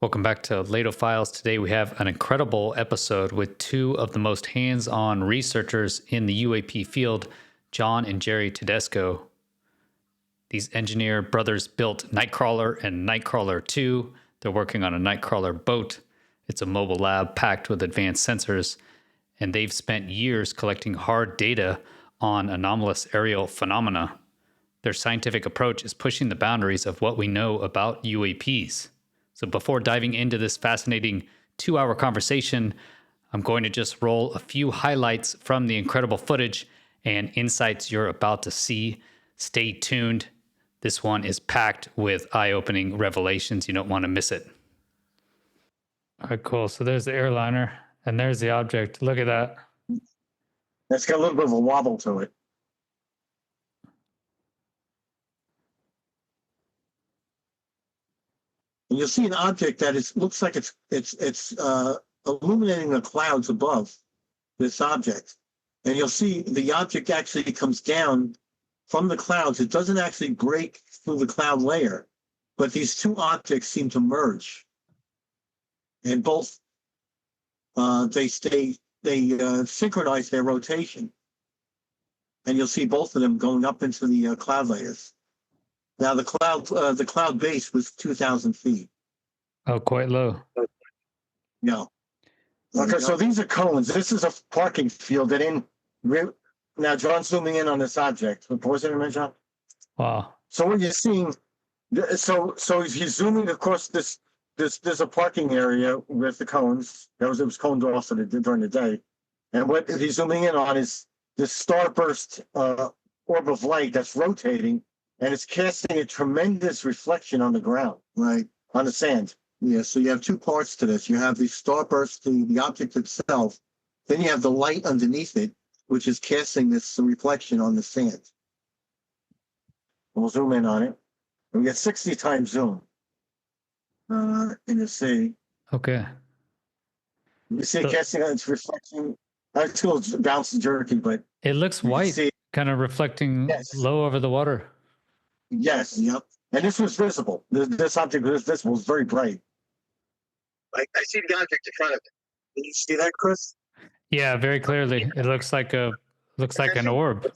Welcome back to Lehto Files. Today we have an incredible episode with two of the most hands-on researchers in the UAP field, John and Jerry Tedesco. These engineer brothers built Nightcrawler and Nightcrawler 2. They're working on a Nightcrawler boat. It's a mobile lab packed with advanced sensors, and they've spent years collecting hard data on anomalous aerial phenomena. Their scientific approach is pushing the boundaries of what we know about UAPs. So before diving into this fascinating 2-hour conversation, I'm going to just roll a few highlights from the incredible footage and insights you're about to see. Stay tuned. This one is packed with eye-opening revelations. You don't want to miss it. All right, cool. So there's the airliner, and there's the object. Look at that. It's got a little bit of a wobble to it. And you'll see an object that looks like it's illuminating the clouds above this object. And you'll see the object actually comes down from the clouds. It doesn't actually break through the cloud layer, but these two objects seem to merge. And both, they synchronize their rotation. And you'll see both of them going up into the cloud layers. Now the cloud base was 2,000 feet. Oh, quite low. Yeah. Okay, so these are cones. This is a parking field. Now John's zooming in on this object. Pause it a minute, John. Wow. So what you're seeing, so if you're zooming across there's a parking area with the cones. It was coned off during the day. And what he's zooming in on is this starburst orb of light that's rotating, and it's casting a tremendous reflection on the ground, right? On the sand. Yeah, so you have two parts to this. You have the starburst, the object itself. Then you have the light underneath it, which is casting this reflection on the sand. We'll zoom in on it. And we get 60 times zoom. And you see. Okay. You see it casting on its reflection. It's a little bouncy jerky, but it looks white, kind of reflecting low over the water. Yes, yep. And this was visible. This object was visible. It was very bright. I see the object in front of it. Can you see that, Chris? Yeah, very clearly. It looks like an orb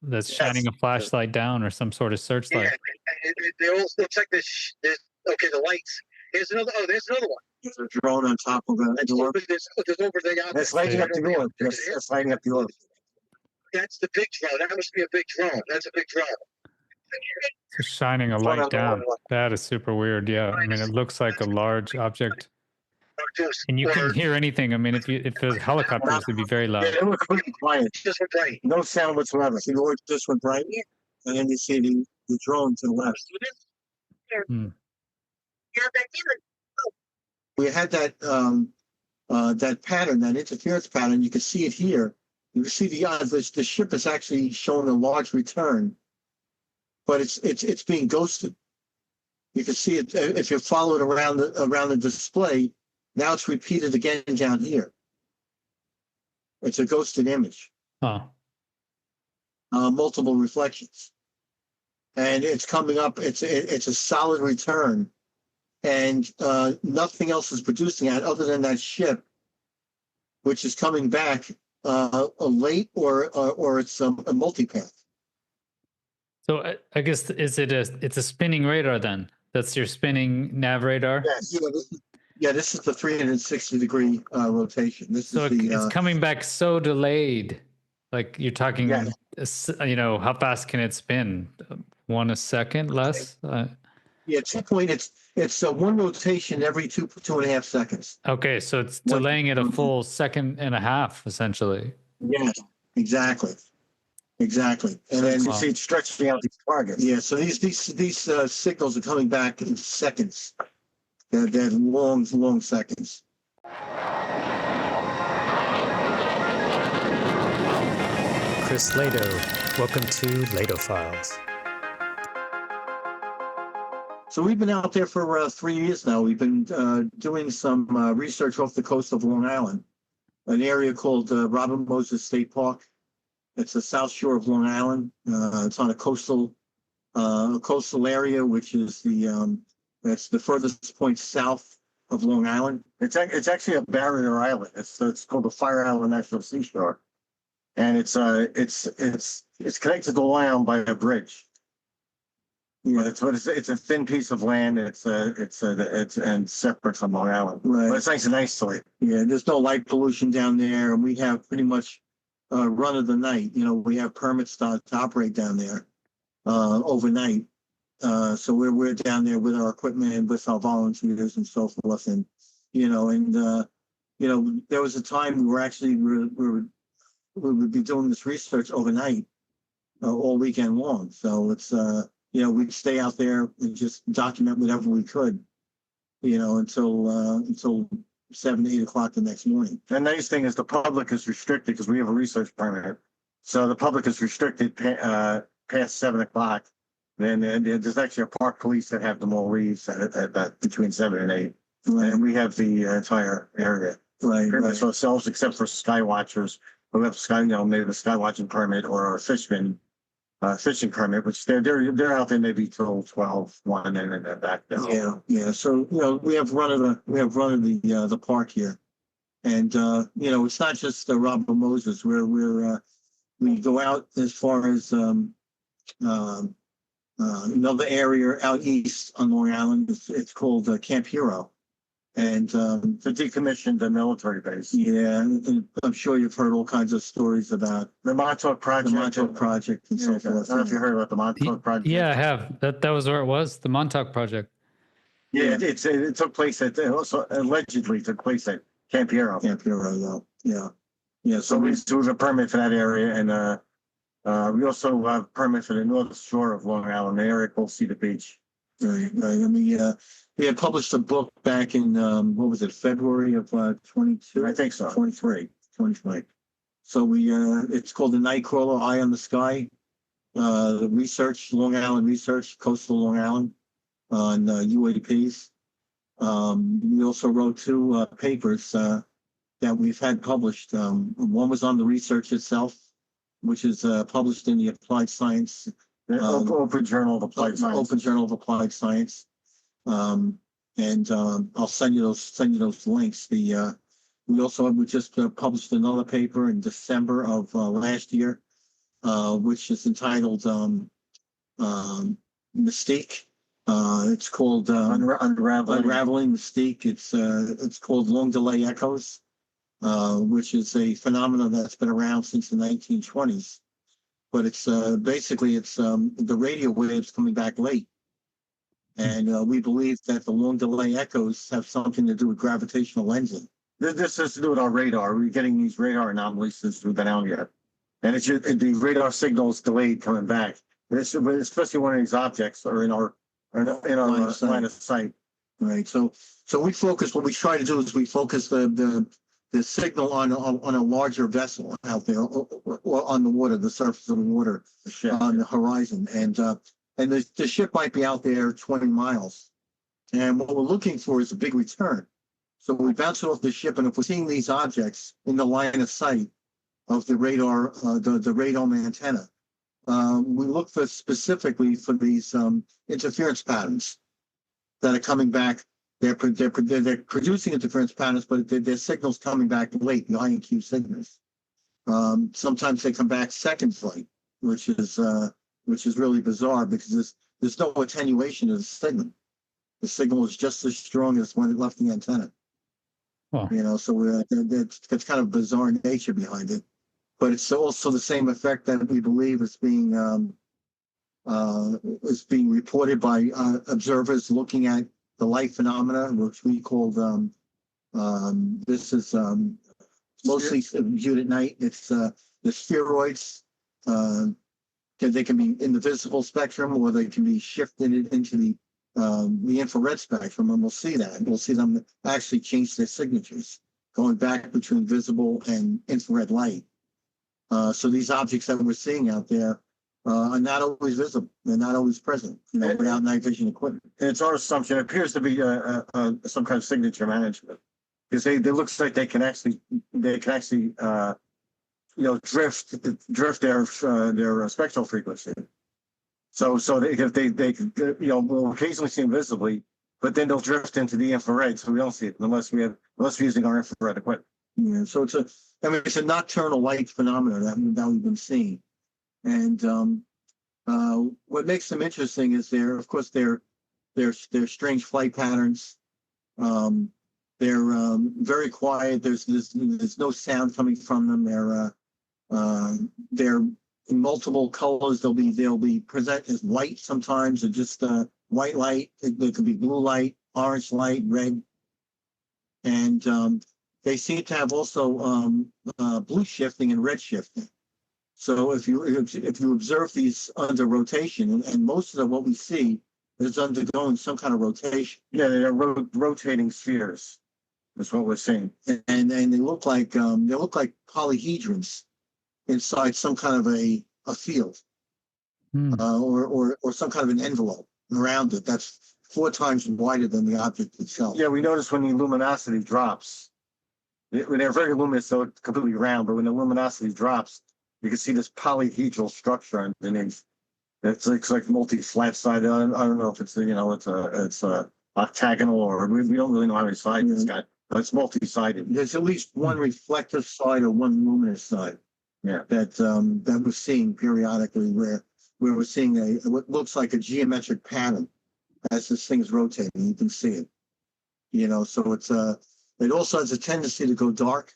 that's shining a flashlight down or some sort of searchlight. Yeah, they all looks like this. Okay, the lights. There's another one. There's a drone on top of the orb. There's over there. It's lighting up the orb. It's lighting up the orb. That's the big drone. That must be a big drone. That's a big drone. It's shining a light down. That is super weird. Yeah, I mean, it looks like a large object. And you couldn't hear anything. I mean, if it was helicopters, it'd be very loud. Yeah, it was really quiet. Just went bright. No sound whatsoever. The orb just went bright, and then you see the drone to the left. We had that pattern, that interference pattern. You can see it here. You can see the ship is actually showing a large return, but it's being ghosted. You can see it if you follow it around the display. Now it's repeated again down here. It's a ghosted image. Multiple reflections, and it's coming up. It's a solid return, and nothing else is producing it other than that ship, which is coming back late or it's a multipath. So I guess it's a spinning radar then? That's your spinning nav radar? Yes. This is the 360-degree rotation. It's coming back so delayed. Like you're talking, how fast can it spin? 1 second less? It's one rotation every 2.5 seconds. Okay, so it's delaying it a full second and a half, essentially. Yes, exactly. And then you see it stretching out these targets. Yeah, so these signals are coming back in seconds. They're long seconds. Chris Lehto, welcome to Lehto Files. So we've been out there for 3 years now. We've been doing some research off the coast of Long Island, an area called Robert Moses State Park. It's the south shore of Long Island. It's on a coastal area, which is that's the furthest point south of Long Island. It's actually a barrier island. It's called the Fire Island National Seashore, and it's connected to Long Island by a bridge. Yeah, it's a thin piece of land. It's and separate from Long Island. Right. But it's nice and isolated. Yeah, there's no light pollution down there, and we have pretty much run of the night. You know, we have permits to operate down there overnight. So we're down there with our equipment and with our volunteers and so forth, and there was a time we would be doing this research overnight, all weekend long. So it's we'd stay out there and just document whatever we could, until 7, 8 o'clock the next morning. The nice thing is the public is restricted because we have a research permit, so the public is restricted past 7 o'clock. Then there's actually a park police that have them all leave at between 7 and 8. Right. And we have the entire area. Right. Pretty much ourselves, except for sky watchers who have maybe the sky watching permit or a fishing permit, which they're out there maybe till 12, 1 and then back down. Yeah. So we have run of the park here, and it's not just Robert Moses. We go out as far as another area out east on Long Island. It's called Camp Hero, and it's a decommissioned military base. Yeah, and I'm sure you've heard all kinds of stories about the Montauk Project, and so forth. I don't know if you heard about the Montauk Project. Yeah, I have. That was where it was, the Montauk Project. Yeah, it took place also allegedly took place at Camp Hero. Camp Hero, yeah. So we have a permit for that area, and we also have permit for the north shore of Long Island, the area called Cedar Beach. Right. I mean, we had published a book back in February of 22? I think so. 23. So it's called The Nightcrawler, Eye on the Sky. The research, Long Island research, coastal Long Island on UAPs. We also wrote 2 papers that we've had published. One was on the research itself, which is published in the Applied Science, Open Journal of Applied Science. Open Journal of Applied Science, and I'll send you those links. We just published another paper in December of last year, which is entitled Mystique. It's called Unraveling Mystique. It's called Long Delay Echoes. Which is a phenomenon that's been around since the 1920s. But it's basically the radio waves coming back late. And we believe that the long delay echoes have something to do with gravitational lensing. This has to do with our radar. We're getting these radar anomalies since we've been out yet. And the radar signals delayed coming back. Especially when these objects are in our line of sight. Right. So what we try to do is we focus the signal on a larger vessel out there or on the water, the surface of the water, on the horizon. And the ship might be out there 20 miles. And what we're looking for is a big return. So we bounce it off the ship, and if we're seeing these objects in the line of sight of the radar, the radome antenna, we look specifically for these interference patterns that are coming back. They're producing interference patterns, but their signals coming back late, the INQ signals. Sometimes they come back seconds late, which is really bizarre because there's no attenuation of the signal. The signal is just as strong as when it left the antenna. Wow. So it's kind of bizarre nature behind it, but it's also the same effect that we believe is being reported by observers looking at the light phenomena, which we call this is mostly viewed at night. It's the spheroids. They can be in the visible spectrum, or they can be shifted into the infrared spectrum, and we'll see that. We'll see them actually change their signatures, going back between visible and infrared light. So these objects that we're seeing out there are not always visible. They're not always present, without night vision equipment. And it's our assumption. It appears to be some kind of signature management, because it looks like they can actually drift their spectral frequency. So they will occasionally see them visibly, but then they'll drift into the infrared, so we don't see it unless we're using our infrared equipment. Yeah, so it's a nocturnal light phenomenon that we've been seeing, and what makes them interesting is of course, their strange flight patterns. They're very quiet. There's no sound coming from them. They're in multiple colors. They'll be presented as white sometimes, or just white light. There could be blue light, orange light, red, and they seem to have also blue shifting and red shifting. So if you observe these under rotation, and most of what we see is undergoing some kind of rotation. Yeah, they're rotating spheres. That's what we're seeing, and they look like polyhedrons inside some kind of a field, or some kind of an envelope around it that's 4 times wider than the object itself. Yeah, we notice when the luminosity drops, when they're very luminous, so it's completely round. But when the luminosity drops, you can see this polyhedral structure underneath. It's like multi-flat-sided. I don't know if it's it's octagonal, or we don't really know how many sides it's got. But it's multi-sided. There's at least one reflective side or one luminous side. Yeah, that we're seeing periodically, where we're seeing what looks like a geometric pattern as this thing is rotating. You can see it. So it also has a tendency to go dark.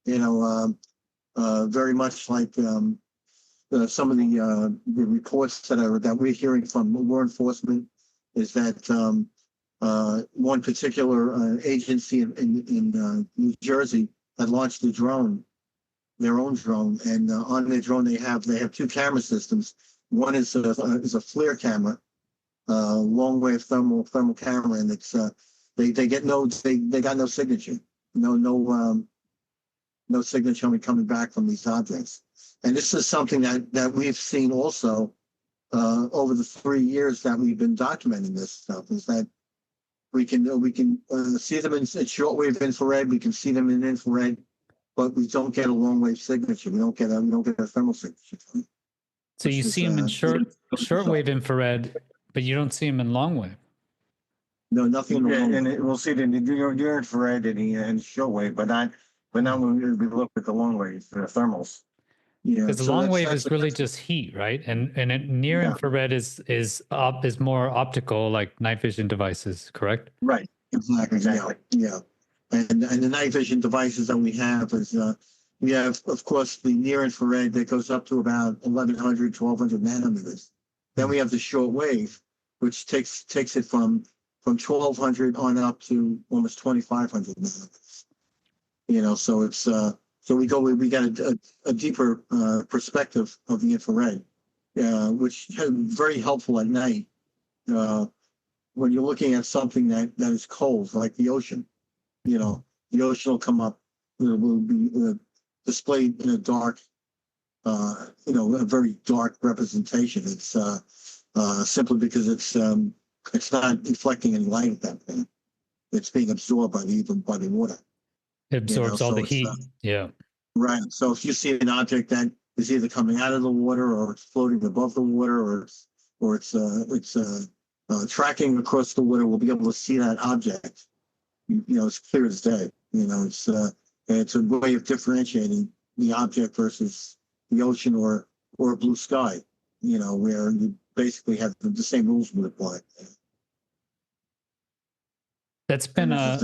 Very much like some of the reports that we're hearing from law enforcement is that one particular agency in New Jersey had launched their own drone, and on their drone they have 2 camera systems. One is a FLIR camera, long wave thermal camera, and it's they got no signature, no signature coming back from these objects. And this is something that we've seen also over the 3 years that we've been documenting this stuff, is that we can see them in shortwave infrared, we can see them in infrared, but we don't get a long wave signature. We don't get a thermal signature. So you see them in shortwave infrared, but you don't see them in long wave. No, nothing in the long wave. And we'll see it in the infrared and shortwave, but not when we look at the long wave, the thermals. Yeah, because the long wave is really just heat, right? And near infrared is more optical, like night vision devices, correct? Right. Exactly. Yeah. And the night vision devices that we have is we have, of course, the near infrared that goes up to about 1100, 1200 nanometers. Then we have the short wave, which takes it from 1200 on up to almost 2500 nanometers. So it's we got a deeper perspective of the infrared, which is very helpful at night when you're looking at something that is cold, like the ocean. The ocean will come up, will be displayed in a dark, a very dark representation. It's simply because it's not reflecting any light at that point. It's being absorbed by the water. It absorbs all the heat. Yeah. Right. So if you see an object that is either coming out of the water, or it's floating above the water, or it's tracking across the water, we'll be able to see that object. It's clear as day. It's a way of differentiating the object versus the ocean or a blue sky. Where you basically have the same rules would apply. That's been a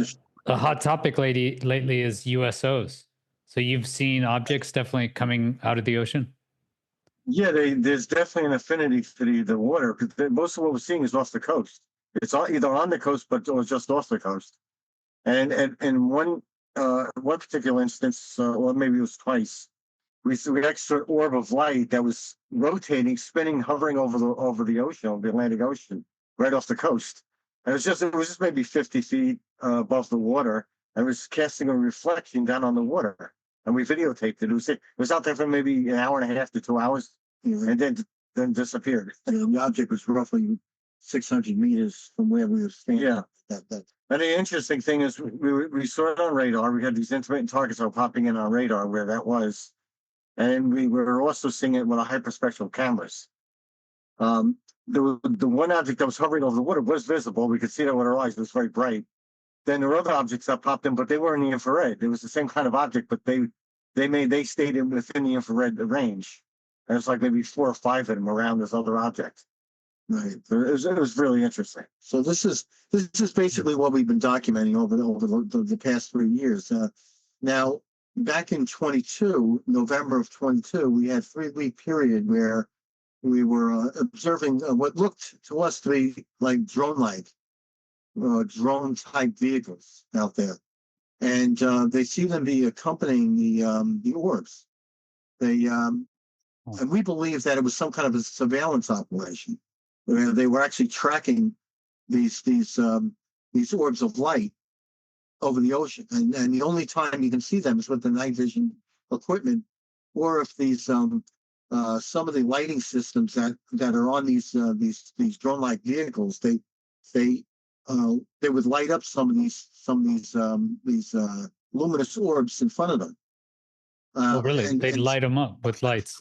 hot topic lately is USOs. So you've seen objects definitely coming out of the ocean? Yeah, there's definitely an affinity to the water, because most of what we're seeing is off the coast. It's either on the coast or just off the coast. And one particular instance, or maybe it was twice, we saw an extra orb of light that was rotating, spinning, hovering over the ocean, the Atlantic Ocean, right off the coast. And it was just maybe 50 feet above the water, and it was casting a reflection down on the water. And we videotaped it. It was out there for maybe an hour and a half to 2 hours, and then disappeared. The object was roughly 600 meters from where we were standing. Yeah. That And the interesting thing is we saw it on radar. We had these intermittent targets that were popping in on radar where that was. And we were also seeing it with our hyperspectral cameras. The one object that was hovering over the water was visible. We could see that with our eyes. It was very bright. Then there were other objects that popped in, but they were in the infrared. It was the same kind of object, but they stayed within the infrared range. And it's like maybe 4 or 5 of them around this other object. Right. It was really interesting. So this is basically what we've been documenting over the past 3 years. Now, back in November of 22, we had a 3-week period where we were observing what looked to us to be like drone-type vehicles out there, and they seem to be accompanying the orbs. And we believe that it was some kind of a surveillance operation where they were actually tracking these orbs of light over the ocean, and the only time you can see them is with the night vision equipment, or if these some of the lighting systems that are on these drone-like vehicles, they would light up some of these luminous orbs in front of them. Oh, really? They'd light them up with lights.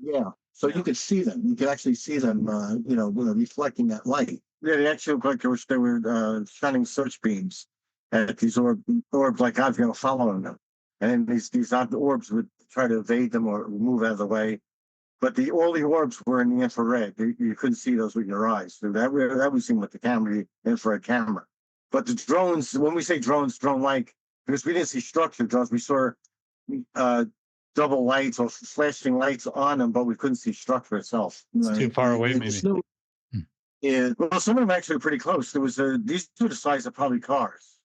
Yeah, so you could see them. You could actually see them, reflecting that light. Yeah, they actually looked like they were shining search beams at these orbs, like objects following them, and these orbs would try to evade them or move out of the way. But all the orbs were in the infrared. You couldn't see those with your eyes. So that was seen with the infrared camera. But the drones, when we say drones, drone-like, because we didn't see structured drones, we saw double lights or flashing lights on them, but we couldn't see structure itself. It's too far away, maybe. Yeah. Well, some of them actually pretty close. There was these two the size of probably cars,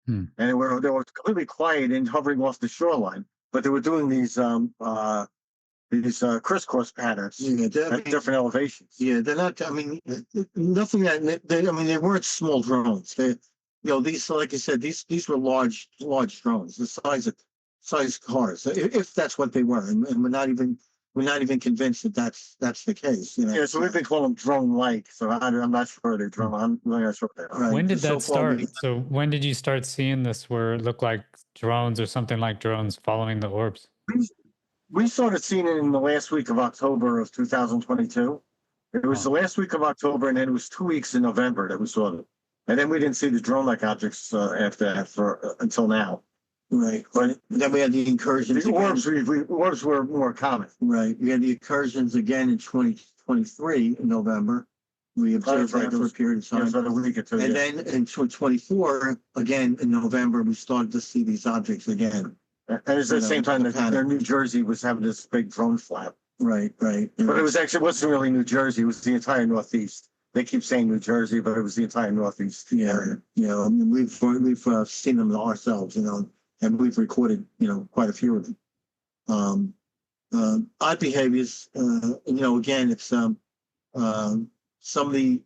and they were completely quiet and hovering off the shoreline. But they were doing these crisscross patterns at different elevations. Yeah, they're not. I mean, nothing that. They weren't small drones. These, like I said, these were large drones, the size of cars, if that's what they were, and we're not even convinced that that's the case. Yeah, so we've been calling them drone-like. So I'm not sure they're drone. I'm really not sure what they are. Right. When did that start? So when did you start seeing this, where it looked like drones or something like drones following the orbs? We started seeing it in the last week of October of 2022. It was the last week of October, and then it was 2 weeks in November that we saw them. And then we didn't see the drone-like objects after that until now. Right. But then we had the incursions. The orbs, orbs were more common. Right. We had the incursions again in 2023 in November. We observed that for a period of time. It was about a week or two. And then in 2024, again in November, we started to see these objects again. And it's at the same time that New Jersey was having this big drone flap. Right. But it wasn't really New Jersey. It was the entire Northeast. They keep saying New Jersey, but it was the entire Northeast area. I mean, we've seen them ourselves, and we've recorded, quite a few of them. Odd behaviors, again, it's some of the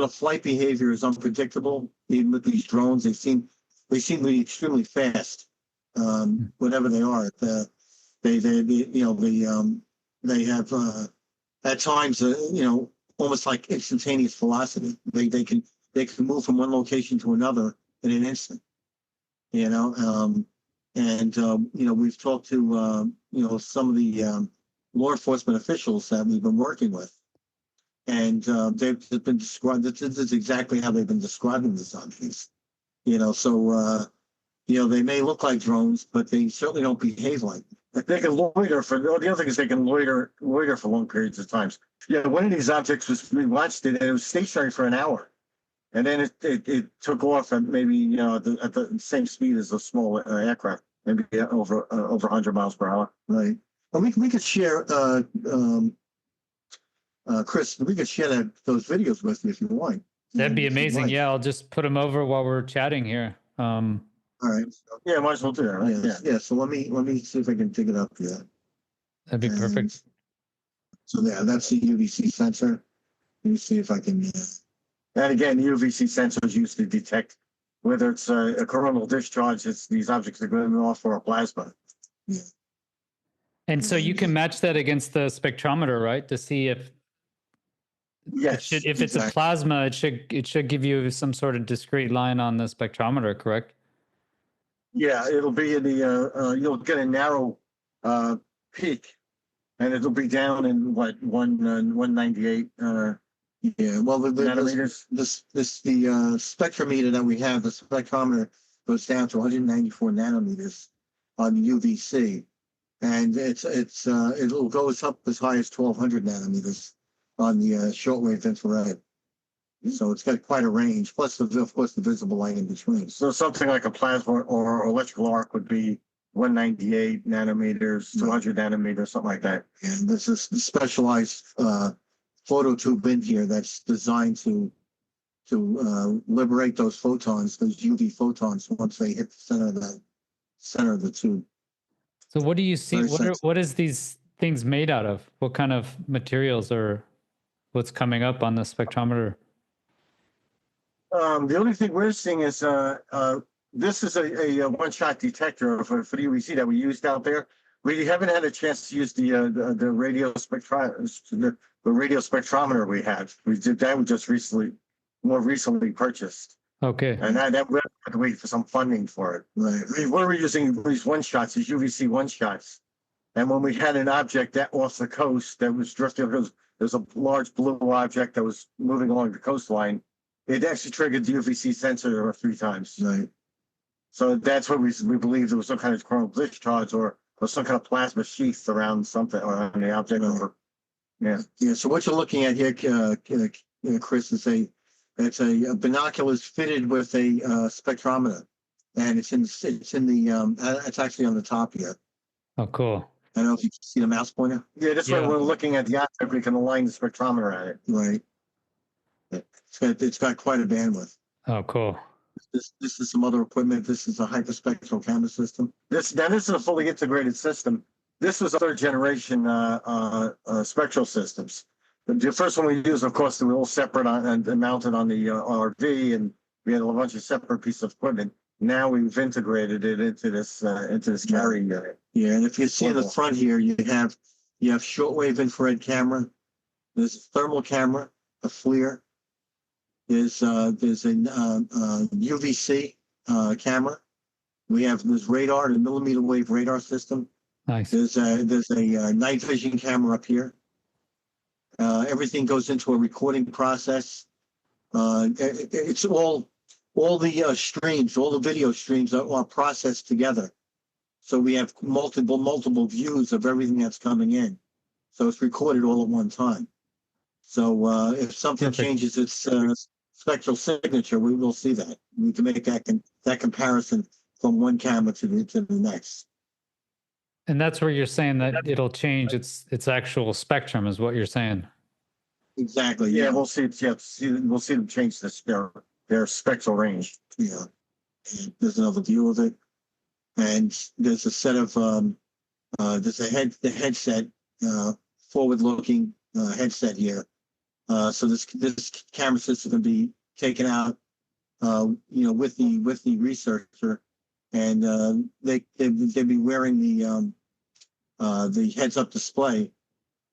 flight behavior is unpredictable. Even with these drones, they seem to be extremely fast. Whatever they are, they have at times almost like instantaneous velocity. They can move from one location to another in an instant. We've talked to some of the law enforcement officials that we've been working with, and they've been described. This is exactly how they've been describing the objects. They may look like drones, but they certainly don't behave like them. They can loiter the other thing is they can loiter for long periods of times. Yeah, one of these objects we watched it, and it was stationary for an hour, and then it took off at maybe at the same speed as a small aircraft, maybe over 100 miles per hour. Right. Well, we could share, Chris. We could share those videos with you if you want. That'd be amazing. Yeah, I'll just put them over while we're chatting here. All right. Yeah, might as well do that. Right? Yeah. So let me see if I can dig it up here. That'd be perfect. So that's the UVC sensor. Let me see if I can. And again, the UVC sensor is used to detect whether it's a coronal discharge. It's these objects are going off, or a plasma. Yeah. And so you can match that against the spectrometer, right, to see if. Yes. If it's a plasma, it should give you some sort of discrete line on the spectrometer, correct? Yeah, it'll be in the you'll get a narrow peak, And it'll be down in what, 198 Yeah, well, nanometers. the spectrometer that we have, the spectrometer goes down to 194 nanometers on the UVC, and it'll go up as high as 1200 nanometers on the shortwave infrared. So it's got quite a range. Plus, of course, the visible light in between. So something like a plasma or electrical arc would be 198 nanometers, 200 nanometers, something like that. And this is the specialized photo tube in here that's designed to liberate those photons, those UV photons, once they hit the center of the tube. So what do you see? Very What is these things made out of? What kind of materials or what's coming up on the spectrometer? The only thing we're seeing is this is a one-shot detector for the UVC that we used out there. We haven't had a chance to use the radio spectrometer we had. We did that. We just more recently purchased. Okay. And that we had to wait for some funding for it. Right. What we're using these one-shots, these UVC one-shots. And when we had an object that off the coast that was drifting, there's a large blue object that was moving along the coastline. It actually triggered the UVC sensor 3 times. Right. So that's what we believe there was some kind of chromal discharge or some kind of plasma sheath around something or on the object. Right. Yeah. Yeah. So what you're looking at here, Chris, is it's a binoculars fitted with a spectrometer, and it's actually on the top here. Oh, cool. I don't know if you can see the mouse pointer. Yeah, that's when we're looking at the object, we can align the spectrometer at it. Right. It's got quite a bandwidth. Oh, cool. This is some other equipment. This is a hyperspectral camera system. This is a fully integrated system. This was a 3rd generation spectral systems. The first one we used, of course, they were all separate and mounted on the RV, and we had a bunch of separate pieces of equipment. Now we've integrated it into this carrying unit. Yeah, and if you see in the front here, you have shortwave infrared camera. There's a thermal camera, a FLIR. There's a UVC camera. There's radar, the millimeter wave radar system. Nice. There's a night vision camera up here. Everything goes into a recording process. It's all the streams, all the video streams are processed together. So we have multiple views of everything that's coming in. So it's recorded all at one time. So if something changes its spectral signature, we will see that. We can make that comparison from one camera to the next. And that's where you're saying that it'll change its actual spectrum, is what you're saying. Exactly. Yeah, we'll see. We'll see them change their spectral range. Yeah. And there's another view of it, and there's a set of there's the headset, forward-looking headset here. So this camera system can be taken out, with the researcher, and they'd be wearing the heads-up display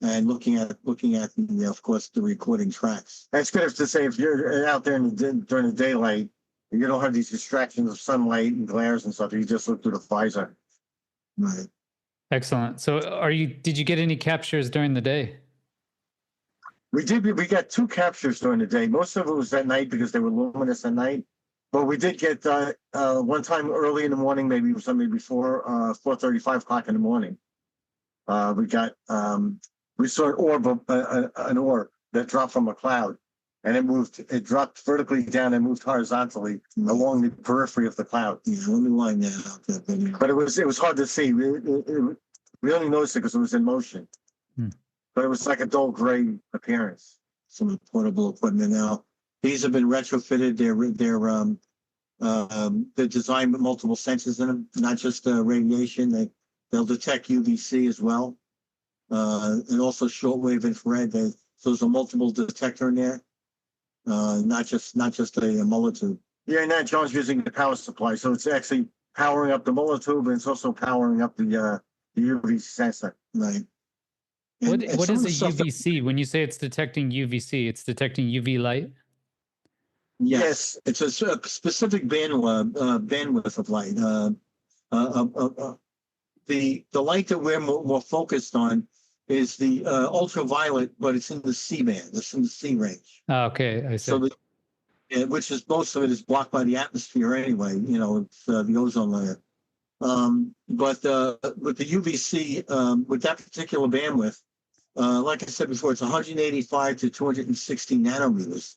and looking at the, of course, the recording tracks. That's good to say if you're out there during the daylight, you don't have these distractions of sunlight and glares and stuff. You just look through the visor. Right. Excellent. So did you get any captures during the day? We did. We got 2 captures during the day. Most of it was at night because they were luminous at night. But we did get one time early in the morning, maybe something before 4:30, 5 o'clock in the morning. We saw an orb that dropped from a cloud, and it dropped vertically down and moved horizontally along the periphery of the cloud. Yeah, let me line that out. But it was hard to see. We only noticed it because it was in motion. But it was like a dull gray appearance. Some portable equipment now. These have been retrofitted. They're designed with multiple sensors in them, not just radiation. They'll detect UVC as well, and also shortwave infrared. So there's a multiple detector in there, not just a Muller tube. Yeah, and that John's using the power supply, so it's actually powering up the Muller tube, and it's also powering up the UV sensor. Right. What is a UVC? When you say it's detecting UVC, it's detecting UV light? Yes. It's a specific bandwidth of light. The light that we're more focused on is the ultraviolet, but it's in the C band. It's in the C range. Oh, okay, I see. So which is most of it is blocked by the atmosphere anyway. It's the ozone layer. But with the UVC, with that particular bandwidth, like I said before, it's 185 to 260 nanometers,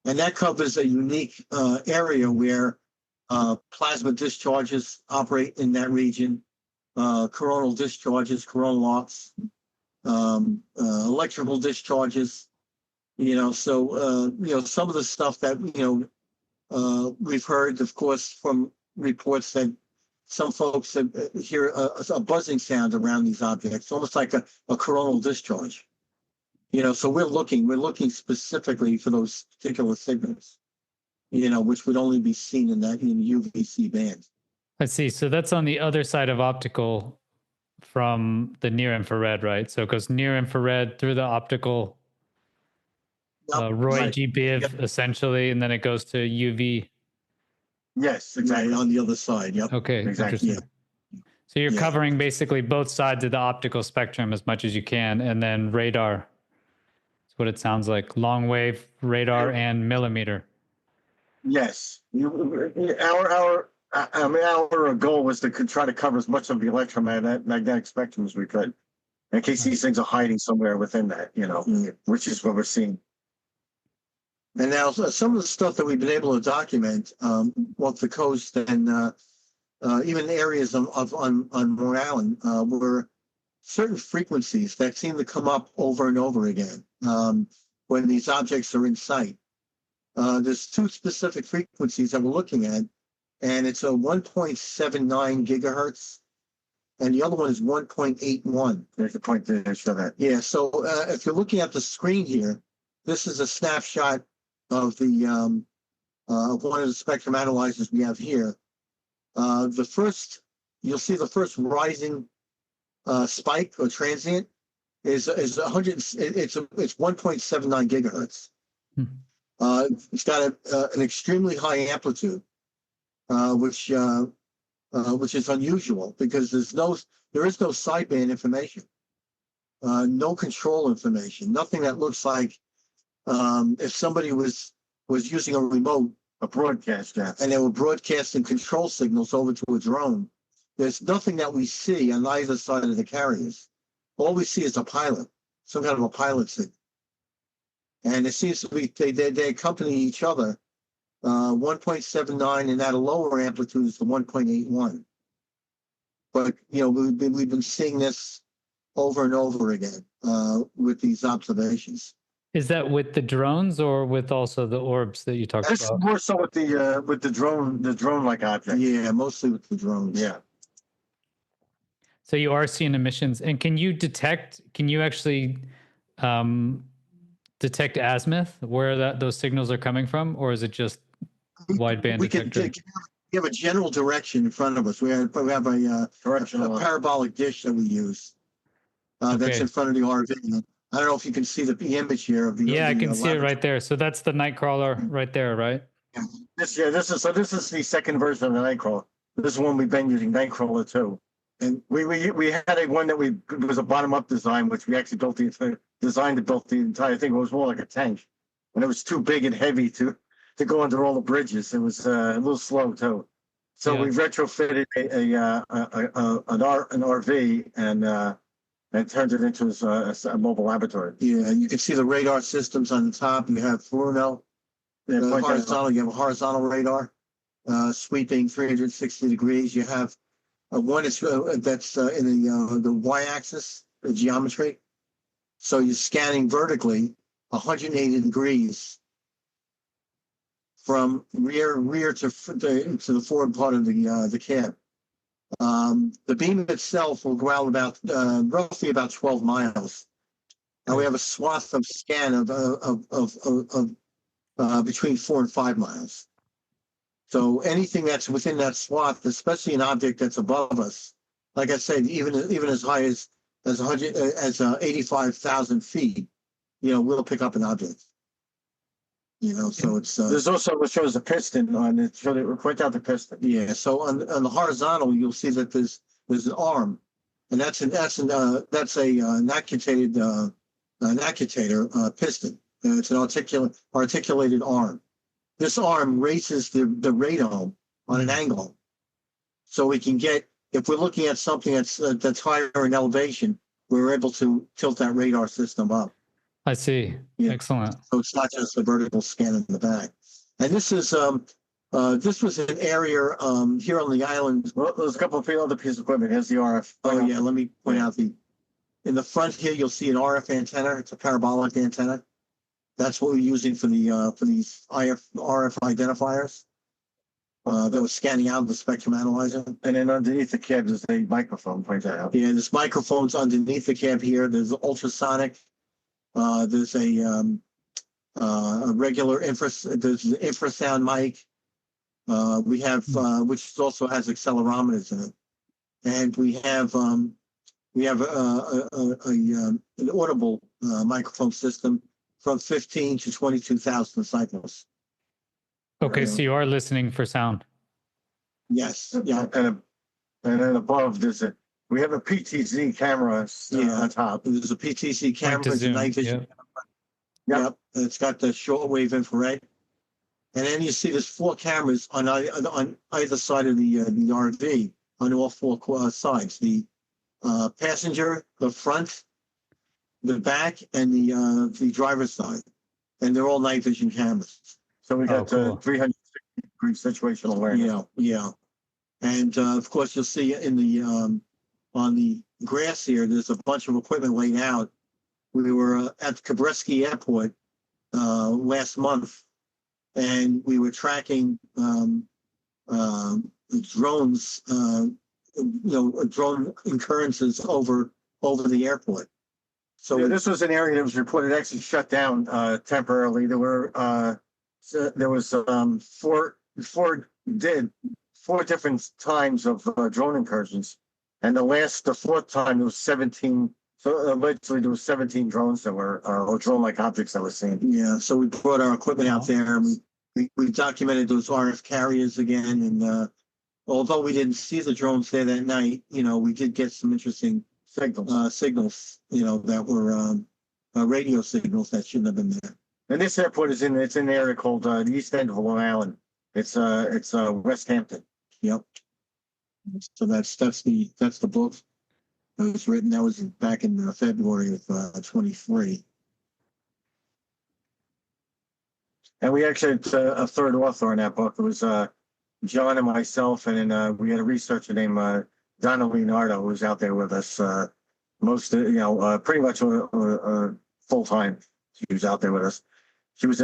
and that covers a unique area where plasma discharges operate in that region, coronal discharges, coronal arcs, electrical discharges. So some of the stuff that we've heard, of course, from reports that some folks hear a buzzing sound around these objects, almost like a coronal discharge. So we're looking specifically for those particular signals, which would only be seen in UVC band. I see. So that's on the other side of optical from the near infrared, right? So it goes near infrared through the optical Roy G. Biv, essentially, and then it goes to UV. Yes, exactly. Right, on the other side. Yep. Okay, exactly. interesting. So you're covering basically both sides of the optical spectrum as much as you can, and then radar. That's what it sounds like. Long wave radar and millimeter. Yes. Our goal was to try to cover as much of the electromagnetic spectrum as we could, in case these things are hiding somewhere within that, which is what we're seeing. And now some of the stuff that we've been able to document off the coast and even areas on Long Island were certain frequencies that seem to come up over and over again when these objects are in sight. There's two specific frequencies that we're looking at, and it's a 1.79 gigahertz, and the other one is 1.81. There's the point to show that. Yeah, so if you're looking at the screen here, this is a snapshot of the of one of the spectrum analyzers we have here. You'll see the first rising spike or transient is 100. It's 1.79 gigahertz. It's got an extremely high amplitude, which is unusual because there is no sideband information, no control information, nothing that looks like if somebody was using a remote, a broadcast, and they were broadcasting control signals over to a drone. There's nothing that we see on either side of the carriers. All we see is a pilot, some kind of a pilot signal. And it seems to be they accompany each other. 1.79, and at a lower amplitude is the 1.81. But we've been seeing this over and over again with these observations. Is that with the drones or with also the orbs that you talked about? It's more so with the drone-like object. Yeah, mostly with the drones. Yeah. So you are seeing emissions, and can you actually detect azimuth where those signals are coming from, or is it just wideband detector? We have a general direction in front of us. We have a parabolic dish that we use that's in front of the RV. I don't know if you can see the image here of the. Yeah, I can see it right there. So that's the Nightcrawler right there, right? Yeah. This is the second version of the Nightcrawler. This is one we've been using, Nightcrawler 2. And we had one that it was a bottom-up design, which we actually built designed to build the entire thing. It was more like a tank, and it was too big and heavy to go under all the bridges. It was a little slow too. So we retrofitted an RV and turned it into a mobile laboratory. Yeah, you can see the radar systems on the top. You have Bruno, horizontal. You have a horizontal radar, sweeping 360 degrees. You have one that's in the y-axis, the geometry. So you're scanning vertically 180 degrees from rear to the forward part of the cab. The beam itself will go out roughly about 12 miles. And we have a swath of scan of between 4 and 5 miles. So anything that's within that swath, especially an object that's above us, like I said, even as high as 85,000 feet, we'll pick up an object. So it's there's also what shows the piston on it. Show it. Point out the piston. Yeah. So on the horizontal, you'll see that there's an arm and that's an actuator piston. It's an articulated arm. This arm raises the radome on an angle, so we can get, if we're looking at something that's higher in elevation, we're able to tilt that radar system up. I see. Yeah. Excellent. So it's not just a vertical scan in the back. And this is this was an area here on the island. Well, there's a couple of other pieces of equipment. Here's the RF. Oh yeah, let me point out in the front here you'll see an RF antenna. It's a parabolic antenna. That's what we're using for these RF identifiers that was scanning out the spectrum analyzer. And then underneath the cab there's a microphone. Point that out. Yeah, there's microphones underneath the cab here. There's ultrasonic. There's a regular there's an infrasound mic. We have which also has accelerometers in it, and we have an audible microphone system from 15 to 22,000 cycles. Okay, so you are listening for sound. Yes. Yeah. And then above we have a PTZ camera on top. There's a PTZ camera. It's a zoom, night vision. Yep. It's got the shortwave infrared. And then you see there's 4 cameras on either side of the RV on all 4 sides. The passenger, the front, the back, and the driver's side. And they're all night vision cameras. So we got cool. 360-degree situational awareness. Yeah. And of course you'll see in the on the grass here, there's a bunch of equipment laid out. We were at Kabreski Airport last month, and we were tracking drones, drone occurrences over the airport. So this was an area that was reported actually shut down temporarily. There were four different times of drone incursions, and the 4th time there was 17. So allegedly there was 17 drones that were or drone-like objects that were seen. Yeah, so we brought our equipment out there, and we documented those RF carriers again. And although we didn't see the drones there that night, we did get some interesting signals, that were radio signals that shouldn't have been there. And this airport it's in an area called the East End of Long Island. It's West Hampton. Yep. So that's the book. It was written. That was back in February of 23. And we actually had a third author in that book. It was John and myself, and then we had a researcher named Donna Leonardo, who was out there with us pretty much full time. She was out there with us. She was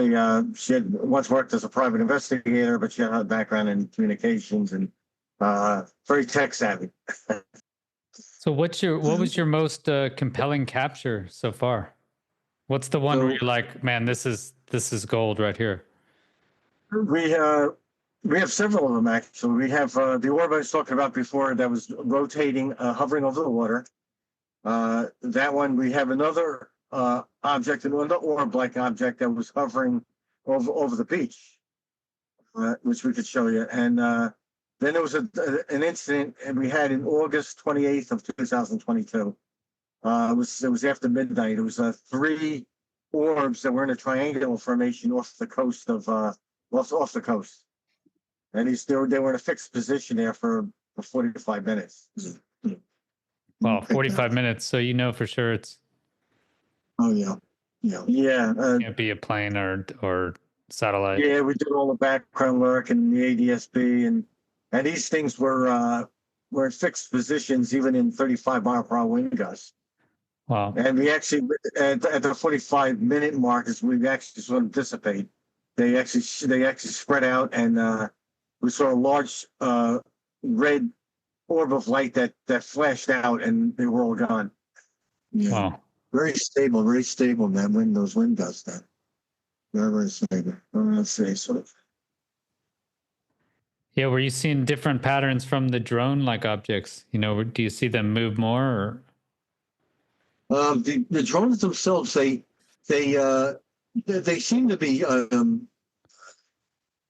she had once worked as a private investigator, but she had a background in communications and very tech savvy. So what was your most compelling capture so far? What's the one where you're like, man, this is gold right here? We have several of them actually. We have the orb I was talking about before that was rotating, hovering over the water. That one. We have another object, another orb-like object that was hovering over the beach, which we could show you. And then there was an incident we had in August 28th of 2022. It was after midnight. It was 3 orbs that were in a triangular formation off the coast of off the coast, and they were in a fixed position there for 45 minutes. Wow, 45 minutes. So for sure it's. Oh yeah. Can't be a plane or satellite. Yeah, we did all the background work and the ADSB, and these things were in fixed positions even in 35-mile-per-hour wind gusts. Wow. And we actually at the 45-minute mark is we actually sort of dissipate. They actually spread out, and we saw a large red orb of light that flashed out, and they were all gone. Yeah. Wow. Very stable in that those wind gusts. Then very, very stable. Let's see. Yeah, were you seeing different patterns from the drone-like objects? Do you see them move more? Or? The drones themselves, they seem to be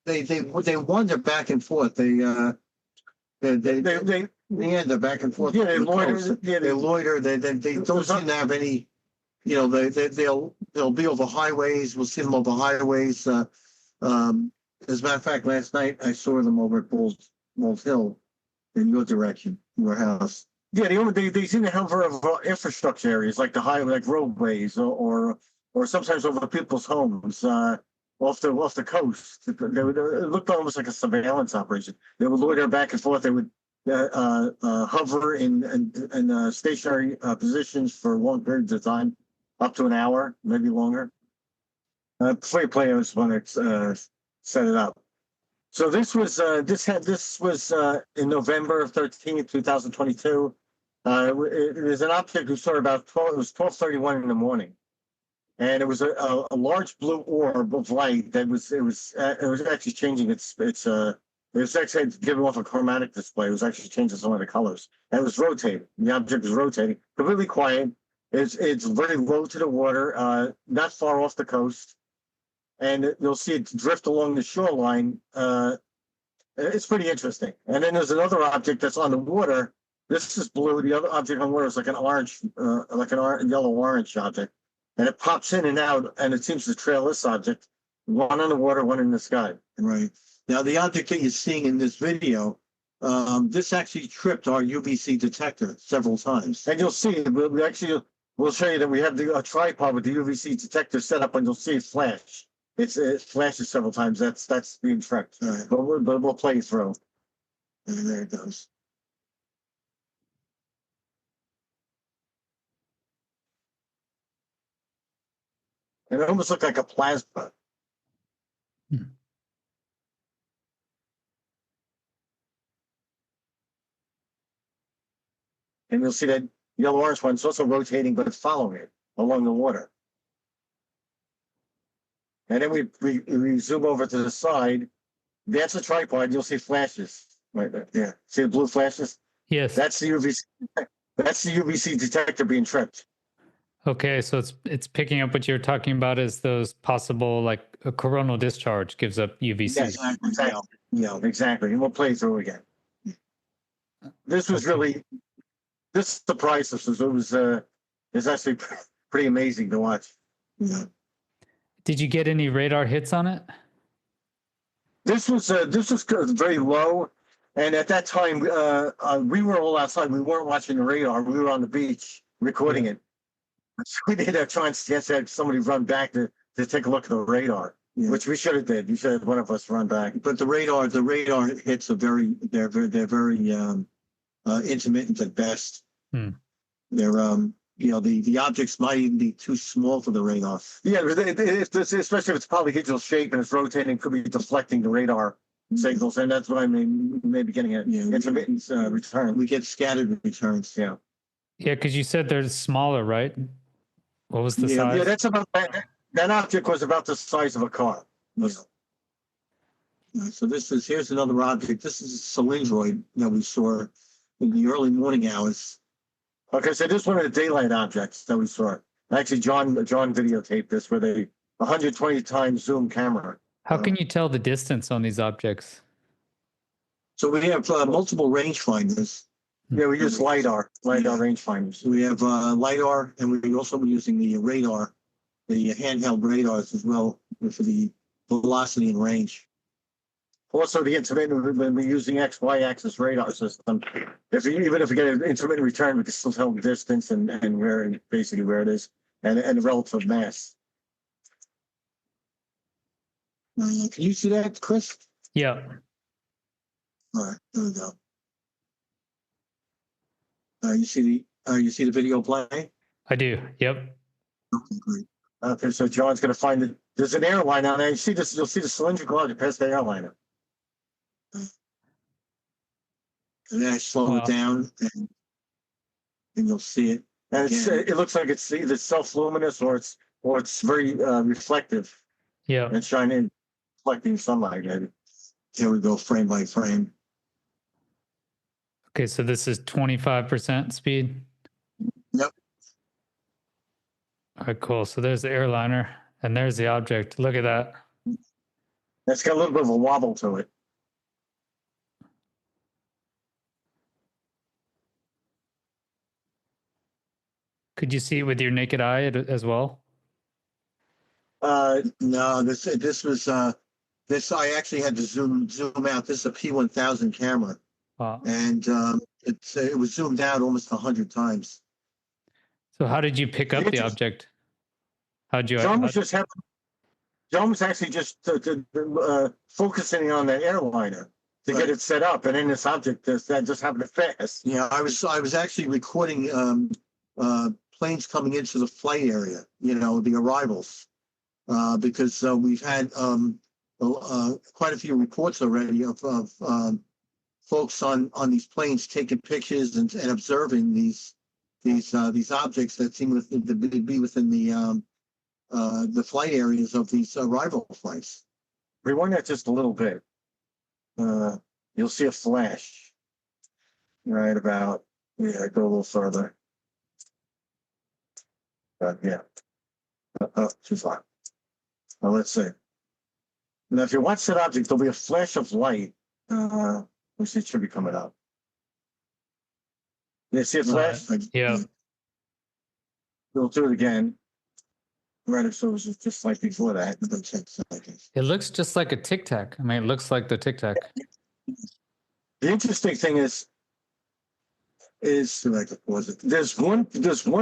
they wander back and forth. They Yeah, they're back and forth. Yeah, they on the loiter. coast. Yeah, They loiter. They don't seem to have any. You know, they'll be over highways. We'll see them over highways. As a matter of fact, last night I saw them over at Bulls Hill, in your direction, your house. Yeah, they seem to hover over infrastructure areas like the highway, like roadways, or sometimes over people's homes off the coast. It looked almost like a surveillance operation. They would loiter back and forth. They would hover in stationary positions for long periods of time, up to an hour, maybe longer. Before you play, I just want to set it up. So this was in November 13th, 2022. It was an object we saw about 12. It was 12:31 in the morning, and it was a large blue orb of light that was actually changing it was actually giving off a chromatic display. It was actually changing some of the colors, and it was rotating. The object was rotating, completely quiet. It's very low to the water, not far off the coast, and you'll see it drift along the shoreline. It's pretty interesting. And then there's another object that's on the water. This is blue. The other object on water is like an orange, yellow-orange object. And it pops in and out, and it seems to trail this object, one on the water, one in the sky. Right. Now, the object that you're seeing in this video, this actually tripped our UVC detector several times. And you'll see, we'll show you that we have a tripod with the UVC detector set up, and you'll see it flash. It flashes several times. That's being tracked. Right. But we'll play through. And there it goes. And it almost looked like a plasma. And you'll see that yellow-orange one's also rotating, but it's following it along the water. And then we zoom over to the side. That's a tripod. You'll see flashes right there. Yeah. See the blue flashes? Yes. That's the UVC. That's the UVC detector being tripped. Okay, so it's picking up what you're talking about as those possible, like a coronal discharge gives up UVC. Yes, exactly. Yeah, exactly. And we'll play through again. This was this surprised us. It was actually pretty amazing to watch. Yeah. Did you get any radar hits on it? This was very low, and at that time we were all outside. We weren't watching the radar. We were on the beach recording it. So we did try and have somebody run back to take a look at the radar, which we should have did. We should have one of us run back. But the radar hits are very intermittent at best. They're the objects might even be too small for the radar. Yeah, especially if it's polyhedral shape and it's rotating, could be deflecting the radar signals, and that's what I mean. Maybe getting an intermittent return. We get scattered returns. Yeah. Yeah, because you said they're smaller, right? What was the size? Yeah, that's about that object was about the size of a car. Yeah. So here's another object. This is a cylindroid that we saw in the early morning hours. Okay, so this is one of the daylight objects that we saw. Actually, John videotaped this with a 120 times zoom camera. How can you tell the distance on these objects? So we have multiple rangefinders. Yeah, we use LiDAR rangefinders. So we have LiDAR, and we also be using the radar, the handheld radars as well for the velocity and range. Also, the intermittent, when we're using X-Y axis radar system, even if we get an intermittent return, we can still tell the distance and where it is and the relative mass. Can you see that, Chris? Yeah. All right, there we go. You see the video playing? I do. Yep. Okay, great. Okay, so John's going to find it. There's an airliner on there. You'll see the cylindrical object past the airliner. And then I slow it down, and you'll see it. And it looks like it's either self-luminous or it's very reflective. Yeah. And shining, reflecting sunlight. Maybe. Here we go, frame by frame. Okay, so this is 25% speed. Yep. All right, cool. So there's the airliner, and there's the object. Look at that. It's got a little bit of a wobble to it. Could you see it with your naked eye as well? No, this was this I actually had to zoom out. This is a P1000 camera, and it was zoomed out almost 100 times. So how did you pick up the object? How'd you? John was actually just focusing on the airliner to get it set up, and then this object that just happened to pass. Yeah, I was actually recording planes coming into the flight area, the arrivals, because we've had quite a few reports already of folks on these planes taking pictures and observing these objects that seem to be within the flight areas of these arrival flights. Rewind that just a little bit. You'll see a flash right about, go a little further. Too far. Well, let's see. Now, if you watch that object, there'll be a flash of light. Which it should be coming up. You see a flash? Yeah. We'll do it again. Right, so it was just like before that. It looks just like a TicTac. I mean, it looks like the TicTac. The interesting thing is there's one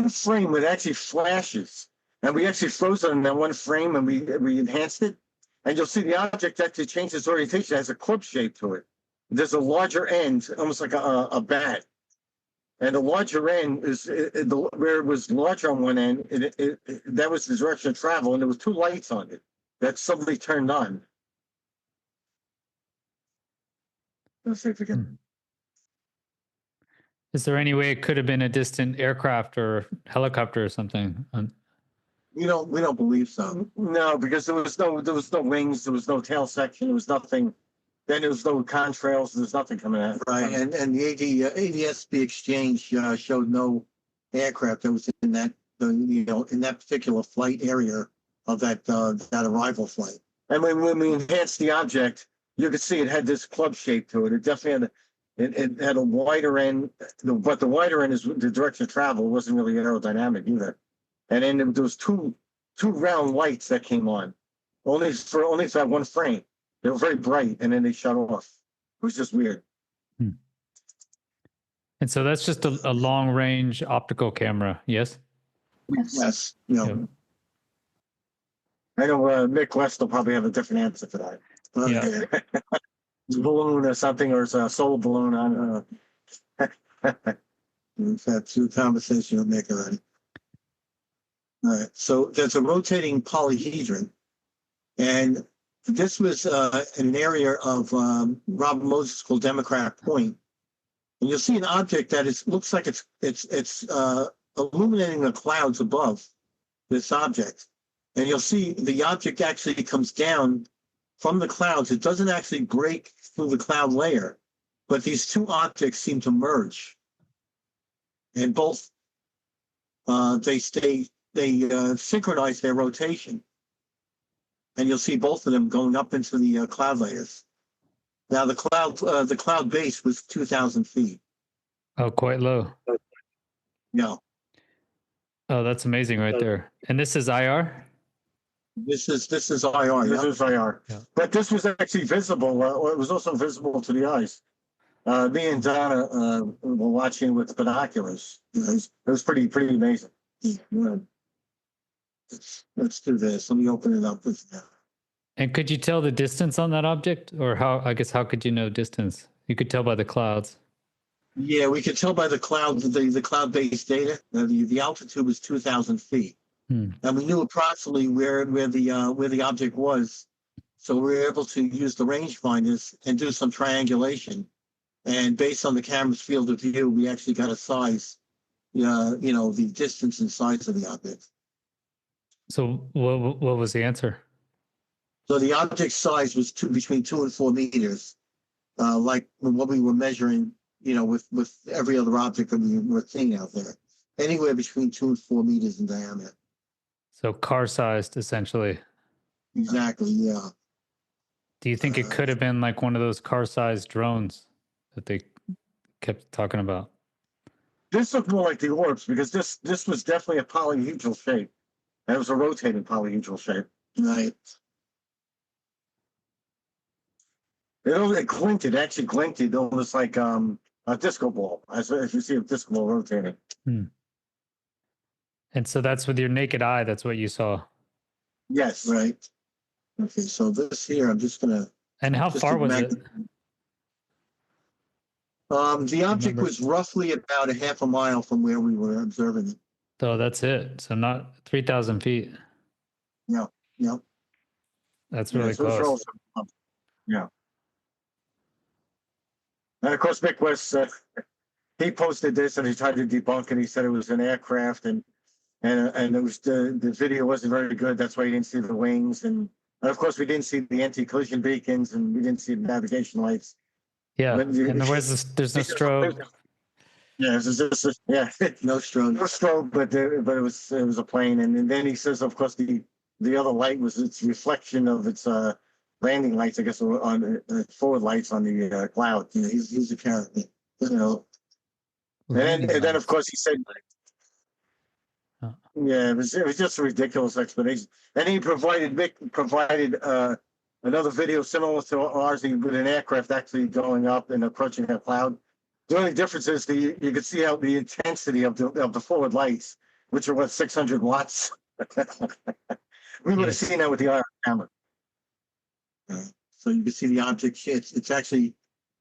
frame that actually flashes, and we actually froze it on that one frame, and we enhanced it, and you'll see the object actually changes its orientation. It has a club shape to it. There's a larger end, almost like a bat. And the larger end is where it was larger on one end. That was the direction of travel, and there was two lights on it that suddenly turned on. Let's see if we can. Is there any way it could have been a distant aircraft or helicopter or something? We don't believe so. No, because there was no wings, there was no tail section, there was nothing. Then there was no contrails. There's nothing coming out. Right, and the ADSB exchange showed no aircraft that was in that in that particular flight area of that arrival flight. And when we enhanced the object, you could see it had this club shape to it. It definitely it had a wider end, but the wider end is the direction of travel. It wasn't really aerodynamic either. And then there was two round lights that came on, only for that one frame. They were very bright, and then they shut off. It was just weird. And so that's just a long-range optical camera, yes? Yes. No. I know Mick West will probably have a different answer for that. Yeah. It's a balloon or something, or it's a solar balloon. I don't know. We've had two conversations with Mick already. All right. So there's a rotating polyhedron, and this was in an area of Robert Moses called Democrat Point, and you'll see an object that looks like it's illuminating the clouds above this object, and you'll see the object actually comes down from the clouds. It doesn't actually break through the cloud layer, but these two objects seem to merge, and both they synchronize their rotation. And you'll see both of them going up into the cloud layers. Now the cloud base was 2,000 feet. Oh, quite low. Yeah. Oh, that's amazing right there. And this is IR? This is IR. This is IR. Yeah. But this was actually visible. It was also visible to the eyes. Me and Donna were watching with binoculars. It was pretty amazing. Yeah. Let's do this. Let me open it up. And could you tell the distance on that object? Or how could you know distance? You could tell by the clouds. Yeah, we could tell by the cloud, the cloud-based data. The altitude was 2,000 feet. And we knew approximately where the object was. So we were able to use the rangefinders and do some triangulation. And based on the camera's field of view, we actually got a size, the distance and size of the object. So what was the answer? So the object size was between 2 and 4 meters, like what we were measuring, with every other object that we were seeing out there, anywhere between 2 and 4 meters in diameter. So car-sized, essentially. Exactly, yeah. Do you think it could have been like one of those car-sized drones that they kept talking about? This looked more like the Orbs because this was definitely a polyhedral shape. And it was a rotating polyhedral shape. Right. It glinted, actually glinted, almost like a disco ball, as you see a disco ball rotating. And so that's with your naked eye. That's what you saw. Yes. Right. Okay, so this here, I'm just gonna. And how just far to was it? The object Remember? was roughly about a half a mile from where we were observing it. So that's it. So not 3,000 feet. Yeah. Yeah. That's really so it's close. yeah. And of course, Mick West, he posted this and he tried to debunk it. He said it was an aircraft and it was the video wasn't very good. That's why you didn't see the wings. And of course, we didn't see the anti-collision beacons and we didn't see the navigation lights. Yeah. But And there's no strobe. Yeah, it's just No strobe. no strobe, but it was a plane. And then he says, of course, the other light was its reflection of its landing lights, I guess, on forward lights on the cloud. Yeah, he's a character. You know. And then of course he said, Oh. yeah, it was just a ridiculous explanation. And Mick provided another video similar to ours with an aircraft actually going up and approaching that cloud. The only difference is you could see how the intensity of the forward lights, which are 600 watts. We would have seen that with the IR camera. So you can see the object. It's actually,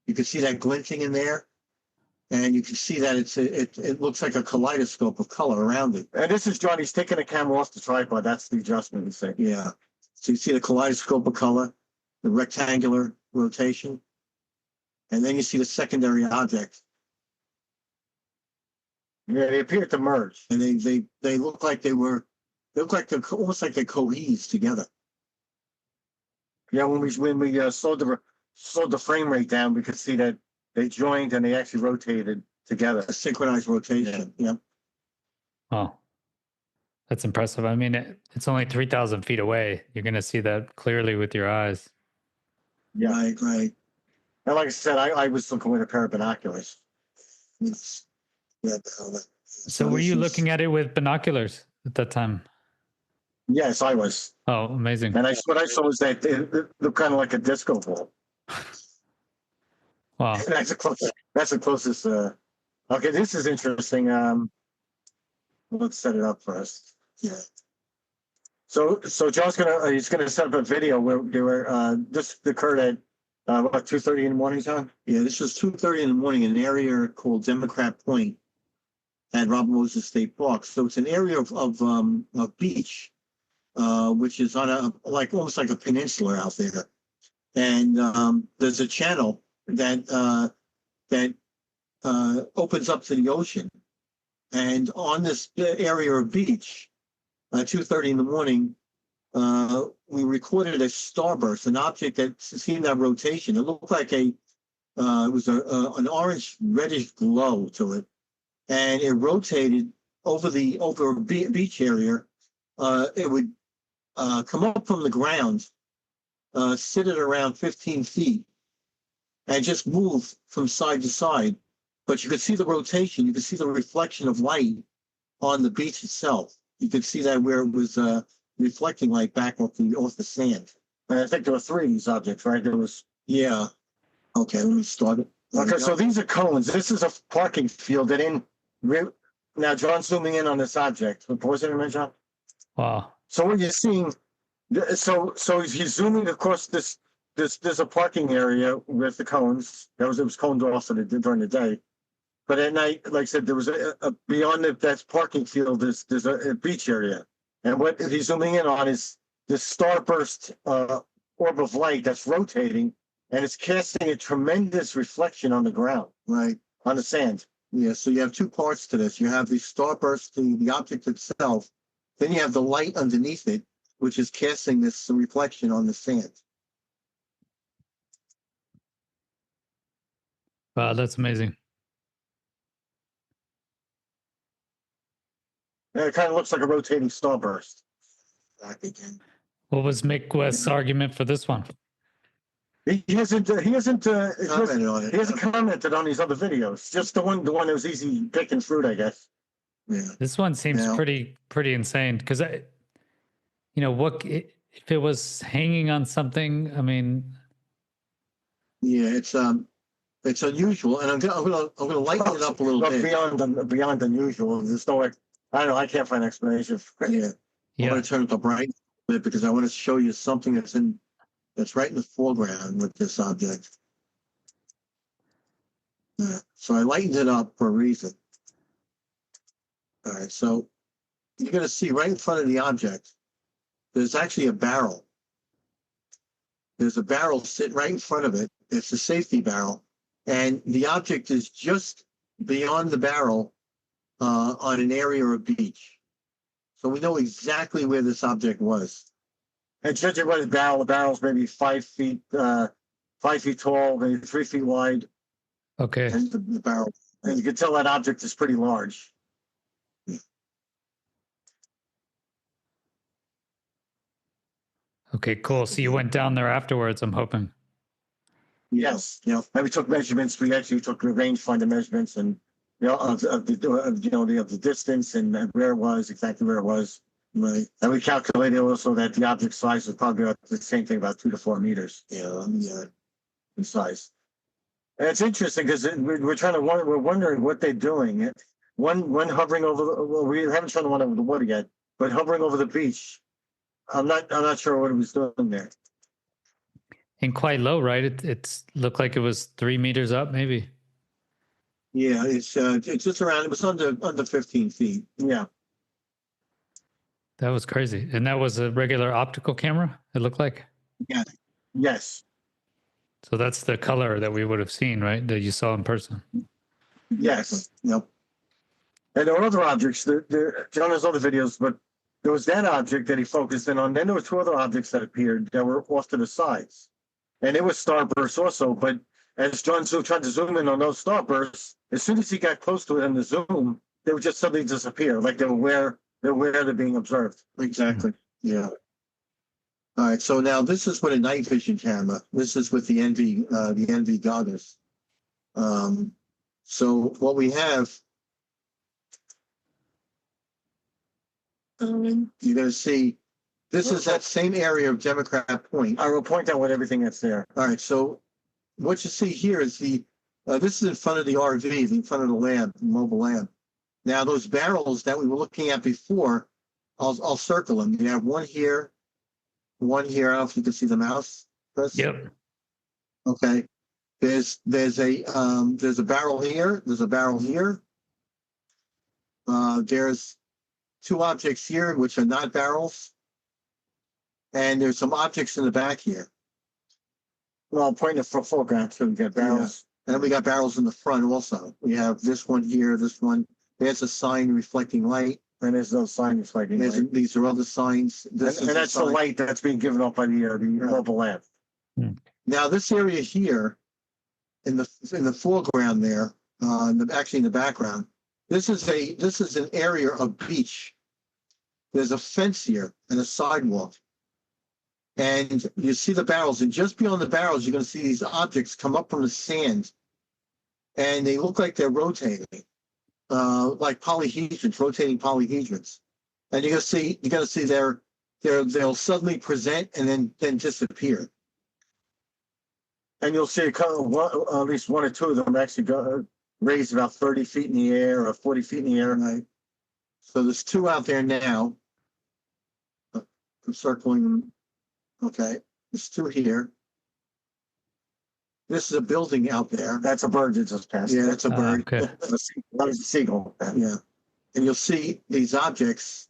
you can see that glinting in there, and you can see that it looks like a kaleidoscope of color around it. And this is John. He's taking the camera off the tripod. That's the adjustment he's saying. Yeah. So you see the kaleidoscope of color, the rectangular rotation, and then you see the secondary object. Yeah, they appear to merge. And they look like they're almost like they're cohesed together. Yeah, when we slowed the frame rate down, we could see that they joined and they actually rotated together. A synchronized rotation. Yeah. Oh, that's impressive. I mean, it's only 3,000 feet away. You're going to see that clearly with your eyes. Yeah. Right. And like I said, I was looking with a pair of binoculars. It's, yeah. So were you looking at it with binoculars at that time? Yes, I was. Oh, amazing. And what I saw was that it looked kind of like a disco ball. Wow. That's the closest. Okay, this is interesting. Let's set it up first. Yeah. So John's he's gonna set up a video where this occurred at what 2:30 in the morning, John? Yeah, this was 2:30 in the morning in an area called Democrat Point at Robert Moses State Park. So it's an area of beach, which is on almost like a peninsula out there, and there's a channel that opens up to the ocean, and on this area of beach, 2:30 in the morning, we recorded a starburst, an object that seemed to have rotation. It looked like it was an orange reddish glow to it, and it rotated over a beach area. It would come up from the ground, sit at around 15 feet, and just move from side to side. But you could see the rotation. You could see the reflection of light on the beach itself. You could see that where it was reflecting light back off the sand. And I think there were three of these objects, right? There was. Yeah. Okay, let me start it. Okay, so these are cones. This is a parking field now John's zooming in on this object. Pause it a minute, John. Wow. So what you're seeing, so he's zooming across this. There's a parking area with the cones. It was coned off during the day, but at night, like I said, there was a beyond that parking field. There's a beach area, and what he's zooming in on is this starburst orb of light that's rotating, and it's casting a tremendous reflection on the ground, Right. on the sand. Yeah, so you have two parts to this. You have the starburst, the object itself. Then you have the light underneath it, which is casting this reflection on the sand. Wow, that's amazing. And it kind of looks like a rotating starburst. Back again. What was Mick West's argument for this one? He hasn't Commented on it. he hasn't commented on these other videos. Just the one that was easy picking fruit, I guess. Yeah. This one seems Now- pretty insane because what if it was hanging on something? I mean, Yeah, it's unusual, and I'm gonna lighten it up a little But bit. beyond unusual. There's no, I don't know. I can't find an explanation for it. Yeah. I'm yeah, gonna turn up the brightness a bit because I want to show you something that's right in the foreground with this object. Yeah. So I lightened it up for a reason. All right, so you're gonna see right in front of the object, there's actually a barrel. There's a barrel sitting right in front of it. It's a safety barrel, and the object is just beyond the barrel on an area of beach. So we know exactly where this object was. And judging by the barrel's maybe 5 feet, 5 feet tall, maybe 3 feet wide, okay. And the barrel. and you can tell that object is pretty large. Okay, cool. So you went down there afterwards, I'm hoping. Yes. Yeah. And we took measurements. We actually took the rangefinder measurements, and of the distance and where it was, exactly where it was. Right. And we calculated also that the object size was probably about the same thing, about 2 to 4 meters Yeah. in size. And it's interesting because we're wondering what they're doing. One hovering over we haven't shown the one over the water yet, but hovering over the beach. I'm not sure what it was doing there. And quite low, right? It's looked like it was 3 meters up, maybe. Yeah, it's just around. It was under 15 feet. Yeah. That was crazy. And that was a regular optical camera, it looked like. Yes. So that's the color that we would have seen, right? That you saw in person. Yes. Yep. And there were other objects. John has other videos, but there was that object that he focused in on. Then there were 2 other objects that appeared that were off to the sides. And it was starbursts also, but as John tried to zoom in on those starbursts, as soon as he got close to it in the zoom, they would just suddenly disappear, like they were where they're being observed. Exactly. Yeah. All right. So now this is with a night vision camera. This is with the NV goggles. So what we have, you're going to see, this is that same area of Democrat Point. I will point out what everything that's there. All right. So what you see here is this is in front of the RV, in front of the lab, the mobile lab. Now those barrels that we were looking at before, I'll circle them. You have one here. I don't know if you can see the mouse, Chris. Yep. Okay. There's a barrel here. There's a barrel here. There's 2 objects here which are not barrels, and there's some objects in the back here. Well, I'm pointing for foreground so we get barrels. And then we got barrels in the front also. We have this one here. This one. There's a sign reflecting light. And there's no sign reflecting light. These are other signs. And that's the light that's being given off by the mobile lamp. Now this area here, in the foreground there, actually in the background, this is an area of beach. There's a fence here and a sidewalk, and you see the barrels. And just beyond the barrels, you're going to see these objects come up from the sand, and they look like they're rotating, like polyhedrons, rotating polyhedrons. And you're going to see they'll suddenly present and then disappear. And you'll see at least 1 or 2 of them actually go raised about 30 feet in the air or 40 feet in the air. Right. So there's 2 out there now. I'm circling them. Okay. There's 2 here. This is a building out there. That's a bird that just passed. Yeah, that's a bird. Okay. That was a seagull. Yeah. And you'll see these objects.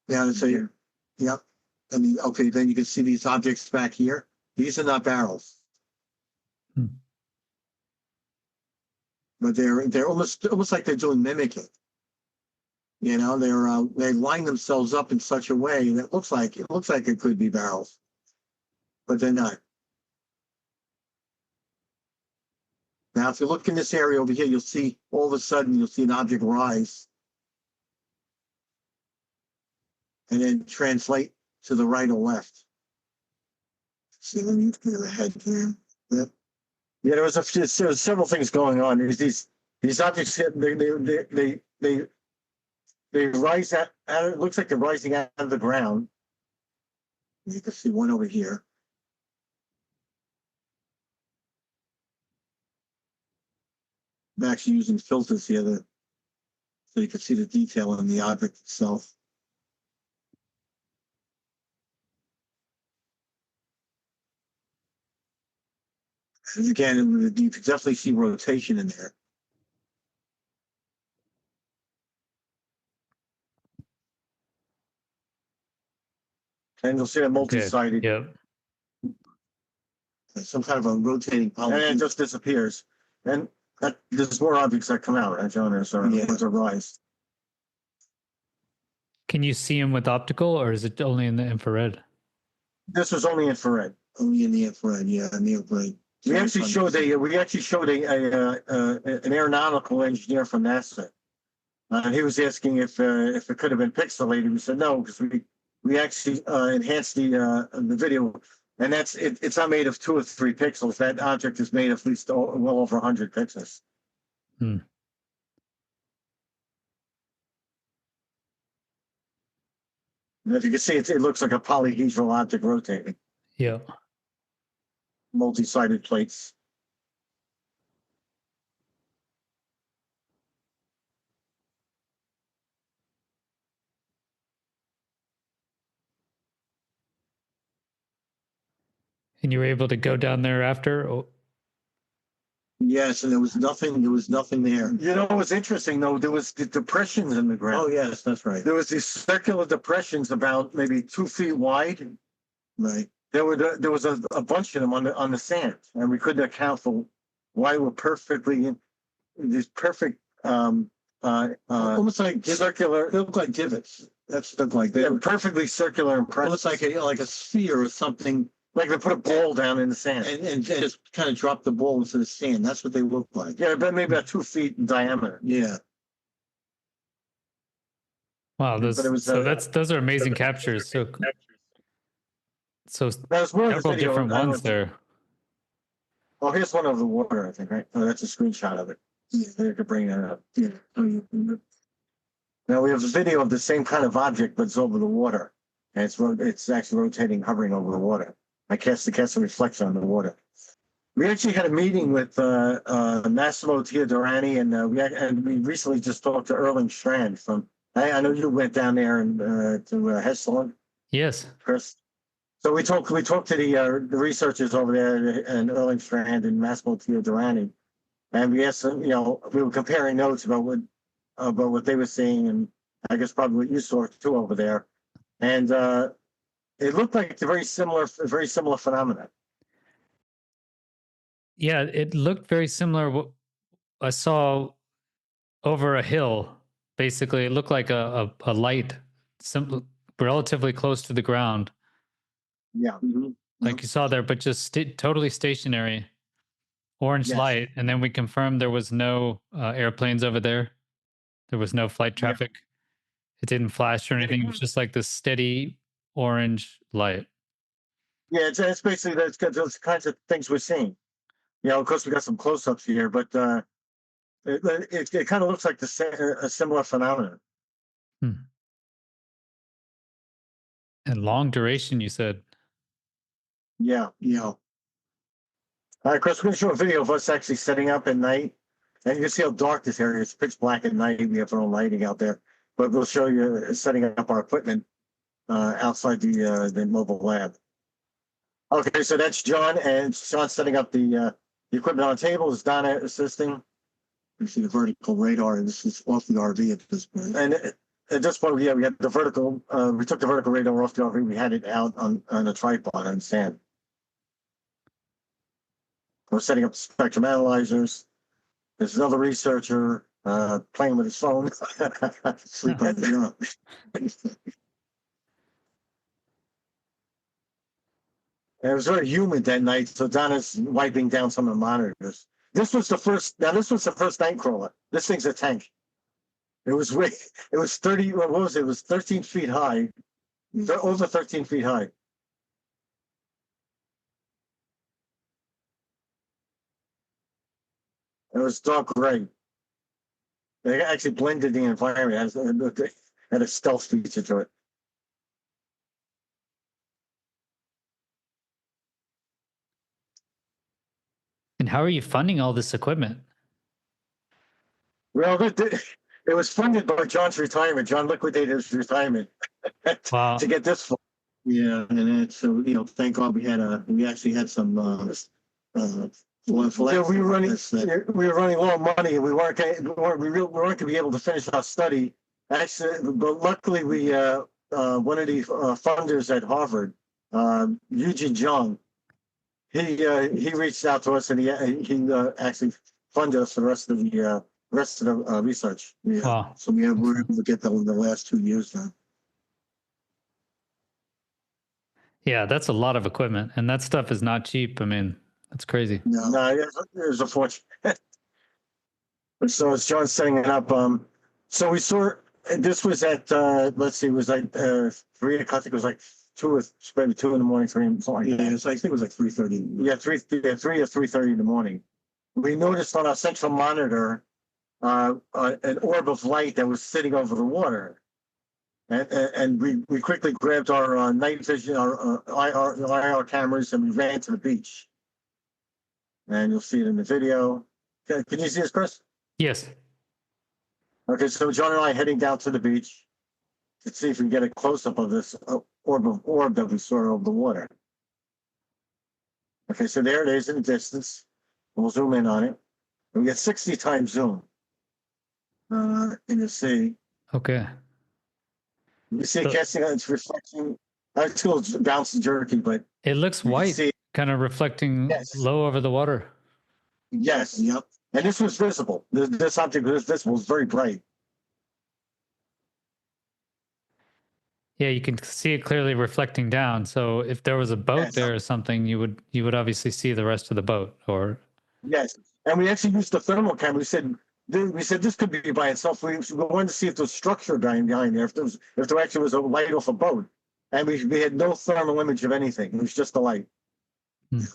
Yeah, so here. Yep. Okay, then you can see these objects back here. These are not barrels. But they're almost like they're doing mimicking. You know, they line themselves up in such a way that it looks like it could be barrels, but they're not. Now, if you look in this area over here, you'll see all of a sudden you'll see an object rise and then translate to the right or left. See the nuclear head here? Yep. Yeah, there was several things going on. These objects they rise out. It looks like they're rising out of the ground. You can see one over here. I'm actually using filters here so you can see the detail in the object itself. And again, you can definitely see rotation in there. And you'll see a multi-sided. Yep. Some kind of a rotating And it just disappears. And there's more objects that come out, right, John? As a rise. Can you see them with optical, or is it only in the infrared? This was only infrared. Only in the infrared, yeah, in the infrared. We actually showed an aeronautical engineer from NASA, and he was asking if it could have been pixelated. We said no, because we actually enhanced the video, and it's not made of 2 or 3 pixels. That object is made of at least well over 100 pixels. Hmm. And if you can see, it looks like a polyhedral object rotating. Yeah. Multi-sided plates. And you were able to go down there after? Oh. Yes, and there was nothing there. You know, it was interesting though. There was the depressions in the ground. Oh yes, that's right. There was these circular depressions about maybe 2 feet wide. Right. There was a bunch of them on the sand, and we couldn't account for why we're perfectly these perfect Almost like circular. They look like divots. That's look like They're perfectly circular impressions. almost like a sphere or something, Like they put a ball down in the sand. and just kind of drop the ball into the sand. That's what they look like. Yeah, but maybe about 2 feet in diameter. Yeah. Wow, But it was, those are amazing captures. So There's more of the several video. different ones there. Oh, here's one of the water, I think, right? Oh, that's a screenshot of it. So you could bring that up. Yeah. Now we have a video of the same kind of object, but it's over the water, and it's actually rotating, hovering over the water. I cast a reflection on the water. We actually had a meeting with Massimo Teodorani, and we recently just talked to Erling Strand from. I know you went down there and to Hessel. Yes. Chris. So we talked to the researchers over there, and Erling Strand and Massimo Teodorani, and we asked them. We were comparing notes about what they were seeing, and I guess probably what you saw too over there, and it looked like a very similar phenomena. Yeah, it looked very similar. I saw over a hill. Basically, it looked like a light, relatively close to the ground. Yeah. Mm-hmm. Like you saw there, but just totally stationary, orange Yes. light. And then we confirmed there was no airplanes over there. There was no flight traffic. It didn't flash or anything. It was just like this steady orange light. Yeah, it's basically those kinds of things we're seeing. Of course, we got some close-ups here, but it kind of looks like a similar phenomenon. And long duration, you said. Yeah. All right, Chris, we're going to show a video of us actually setting up at night. And you can see how dark this area is. It's pitch black at night. We have our own lighting out there. But we'll show you setting up our equipment outside the mobile lab. Okay, so that's John, and Sean's setting up the equipment on the table. Is Donna assisting? You see the vertical radar, and this is off the RV at this point. And at this point, we had the vertical. We took the vertical radar off the RV. We had it out on a tripod on sand. We're setting up spectrum analyzers. There's another researcher playing with his phone. Sleep on the And it was very humid that night, so Donna's wiping down some of the monitors. This was the first night crawler. This thing's a tank. It was 30, what was it? It was 13 feet high, They're over 13 feet high. It was dark gray. They actually blended the environment. It had a stealth feature to it. And how are you funding all this equipment? Well, it was funded by John's retirement. John liquidated his retirement Wow. to get this far. Yeah, and it's so thank God we actually had some Yeah, we were running low on money, and we weren't going to be able to finish our study. Actually, but luckily we one of the funders at Harvard, Eugene Jung, he reached out to us, and he actually funded us for the rest of the research. Yeah. Wow. So we were able to get that in the last 2 years now. Yeah, that's a lot of equipment, and that stuff is not cheap. I mean, that's crazy. No, it was a fortune. So it's John setting it up. So we saw this was at let's see, it was like 3 o'clock. I think it was like maybe 2 in the morning, 3 in the morning. Yeah, I think it was like 3:30. Yeah, 3 or 3:30 in the morning. We noticed on our central monitor an orb of light that was sitting over the water. And we quickly grabbed our night vision, our IR cameras, and we ran to the beach. And you'll see it in the video. Can you see this, Chris? Yes. Okay, so John and I heading down to the beach to see if we can get a close-up of this orb that we saw over the water. Okay, so there it is in the distance. We'll zoom in on it. And we get 60 times zoom in the sea. Okay. You see it casting out its reflection. It's a little bouncy jerky, but It looks white, kind of reflecting low over the water. yes, yep. And this was visible. This object was visible. It was very bright. Yeah, you can see it clearly reflecting down. So if there was a boat there or something, you would obviously see the rest of the boat. Or Yes, and we actually used the thermal camera. We said this could be by itself. We wanted to see if there was structure behind there, if there actually was a light off a boat, and we had no thermal image of anything. It was just a light,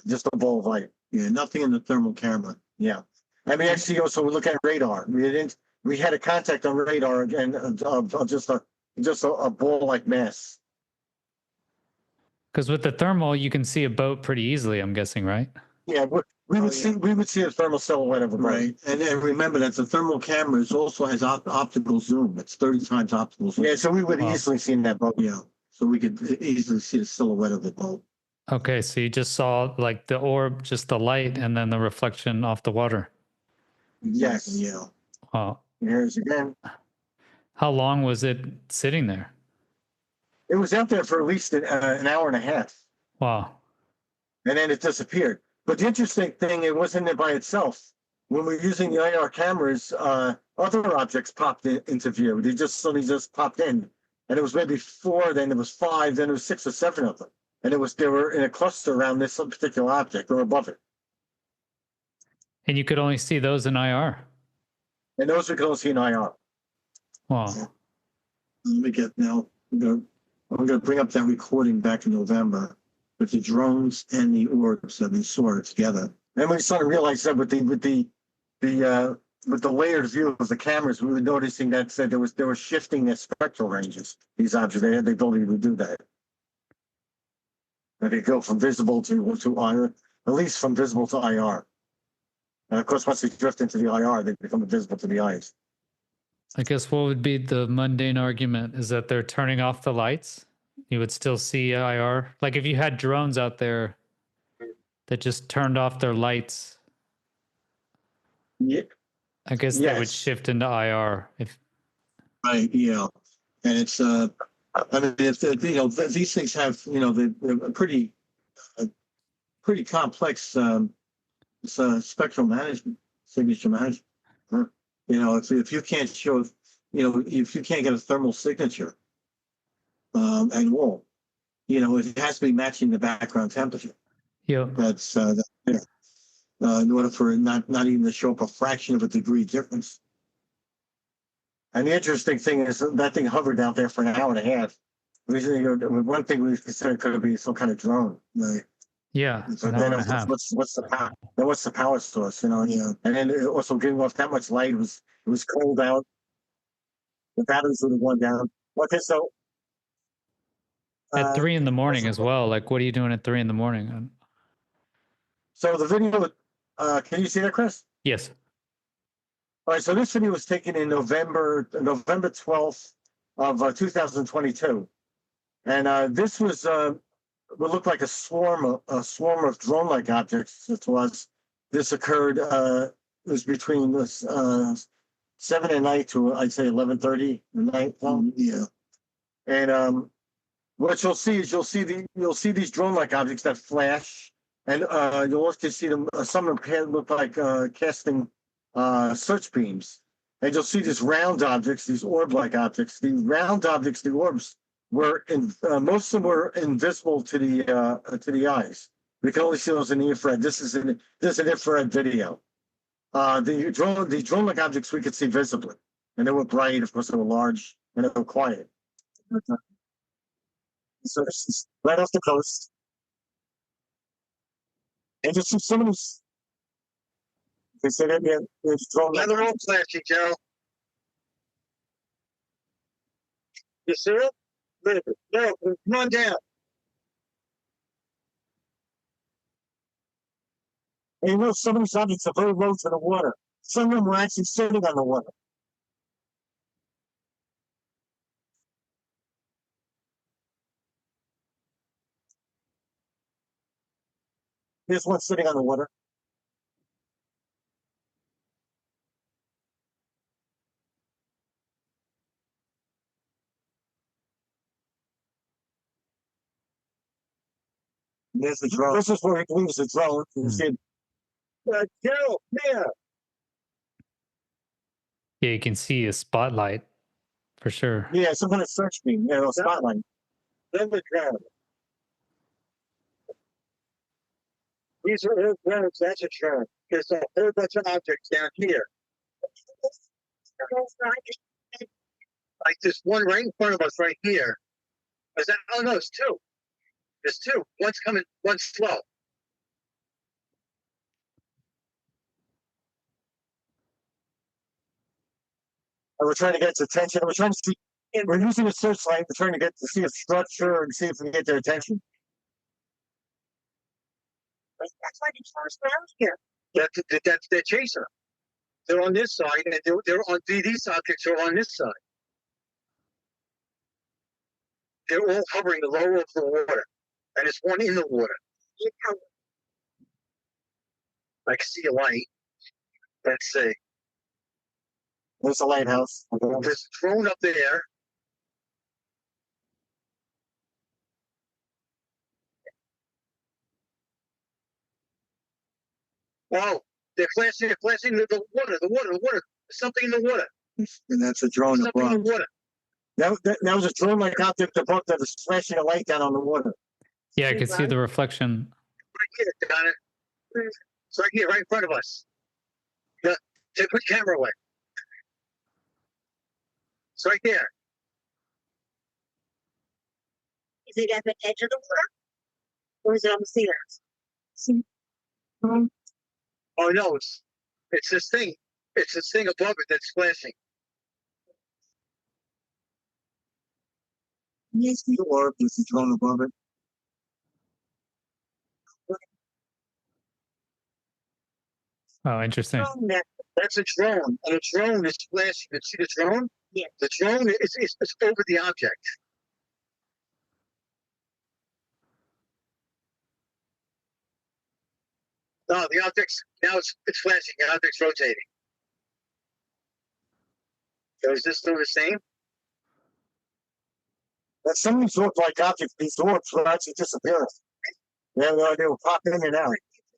just a ball of light. Yeah, nothing in the thermal camera. Yeah, and we actually also look at radar. We had a contact on radar again of just a ball-like mass. because with the thermal, you can see a boat pretty easily. I'm guessing, right? Yeah, we would see a thermal silhouette of a boat. Right, and remember that the thermal camera also has optical zoom. It's 30 times optical zoom. Yeah, so we would easily seen that boat. Yeah, so we could easily see the silhouette of the boat. Okay, so you just saw like the orb, just the light, and then the reflection off the water. Yes. Yeah. Wow. Here's again. How long was it sitting there? It was out there for at least an hour and a half, Wow. and then it disappeared. But the interesting thing, it wasn't there by itself. When we're using the IR cameras, other objects popped into view. They suddenly just popped in, and it was maybe 4, then it was 5, then it was 6 or 7 of them, and they were in a cluster around this particular object or above it. And you could only see those in IR. And those we could only see in IR. Wow. Let me get now. I'm going to bring up that recording back in November with the drones and the orbs that we saw together. And we started to realize that with the layered view of the cameras, we were noticing that they were shifting their spectral ranges. These objects, they had the ability to do that. And they go from visible to IR, at least from visible to IR. And of course, once they drift into the IR, they become invisible to the eyes. I guess what would be the mundane argument is that they're turning off the lights. You would still see IR. Like if you had drones out there that just turned off their lights, Yeah. I guess they would shift into IR. Right. Yeah. And it's I mean, if these things have they're pretty complex spectral management, signature management. If you can't show, if you can't get a thermal signature at all, it has to be matching the background temperature. Yeah. That's there. In order for it not even to show up a fraction of a degree difference. And the interesting thing is that thing hovered out there for an hour and a half. one thing we considered could be some kind of drone. Like, Yeah, so an hour then and a half. what's the power? Then what's the power source? Yeah. And then it also giving off that much light, it was cold out. The batteries would have gone down. Okay, so At 3 in the morning as so well. Like, what are you doing at 3 in the morning? the video, can you see that, Chris? Yes. All right, so this video was taken in November 12th of 2022, and this was what looked like a swarm of drone-like objects to us. This occurred. It was between 7 at night to, I'd say, 11:30 at night. Yeah. And what you'll see is you'll see these drone-like objects that flash, and you'll also see them. Some of them look like casting search beams, and you'll see these round objects, these orb-like objects. The round objects, the orbs, were most of them were invisible to the eyes. We can only see those in the infrared. This is an infrared video. The drone-like objects we could see visibly, and they were bright. Of course, they were large and they were quiet. So this is right off the coast, and just see some of these. They said that it's drone. Yeah, they're all flashing, Joe. You see it? No, come on down. And you know, some of these objects are very low to the water. Some of them were actually sitting on the water. Here's one sitting on the water. There's the drone. This is where he believes the drone. You see it. Joe, yeah. Yeah, you can see a spotlight for sure. Yeah, some kind of search beam, spotlight. Then the drone. These are all drones, that's a drone. There's a whole bunch of objects down here. Like this one right in front of us right here. Is that, oh no, it's two. There's two. One's coming, one's slow. And we're trying to get its attention. We're trying to see, we're using a searchlight. We're trying to get to see a structure and see if we can get their attention. That's why these cars around here. That's their chaser. They're on this side, and they're on these objects are on this side. They're all hovering low over the water, and there's one in the water. I can see a light. Let's see. There's a lighthouse. There's a drone up there. Oh, they're flashing the water. There's something in the water. And that's a drone. Something in the water. That was a drone-like object above that was flashing a light down on the water. Yeah, I can see the reflection. Right here, Donna. It's right here, right in front of us. Yeah, take the camera away. It's right there. Is it at the edge of the water? Or is it on the sea level? Oh no, it's this thing. It's this thing above it that's flashing. Yes, the orb is the drone above it. Oh, interesting. That's a drone, and a drone is flashing. You see the drone? Yes. The drone is over the object. No, the object's now it's flashing. The object's rotating. So is this still the same? That some of these look like objects. These orbs were actually disappearing. They were popping in and out.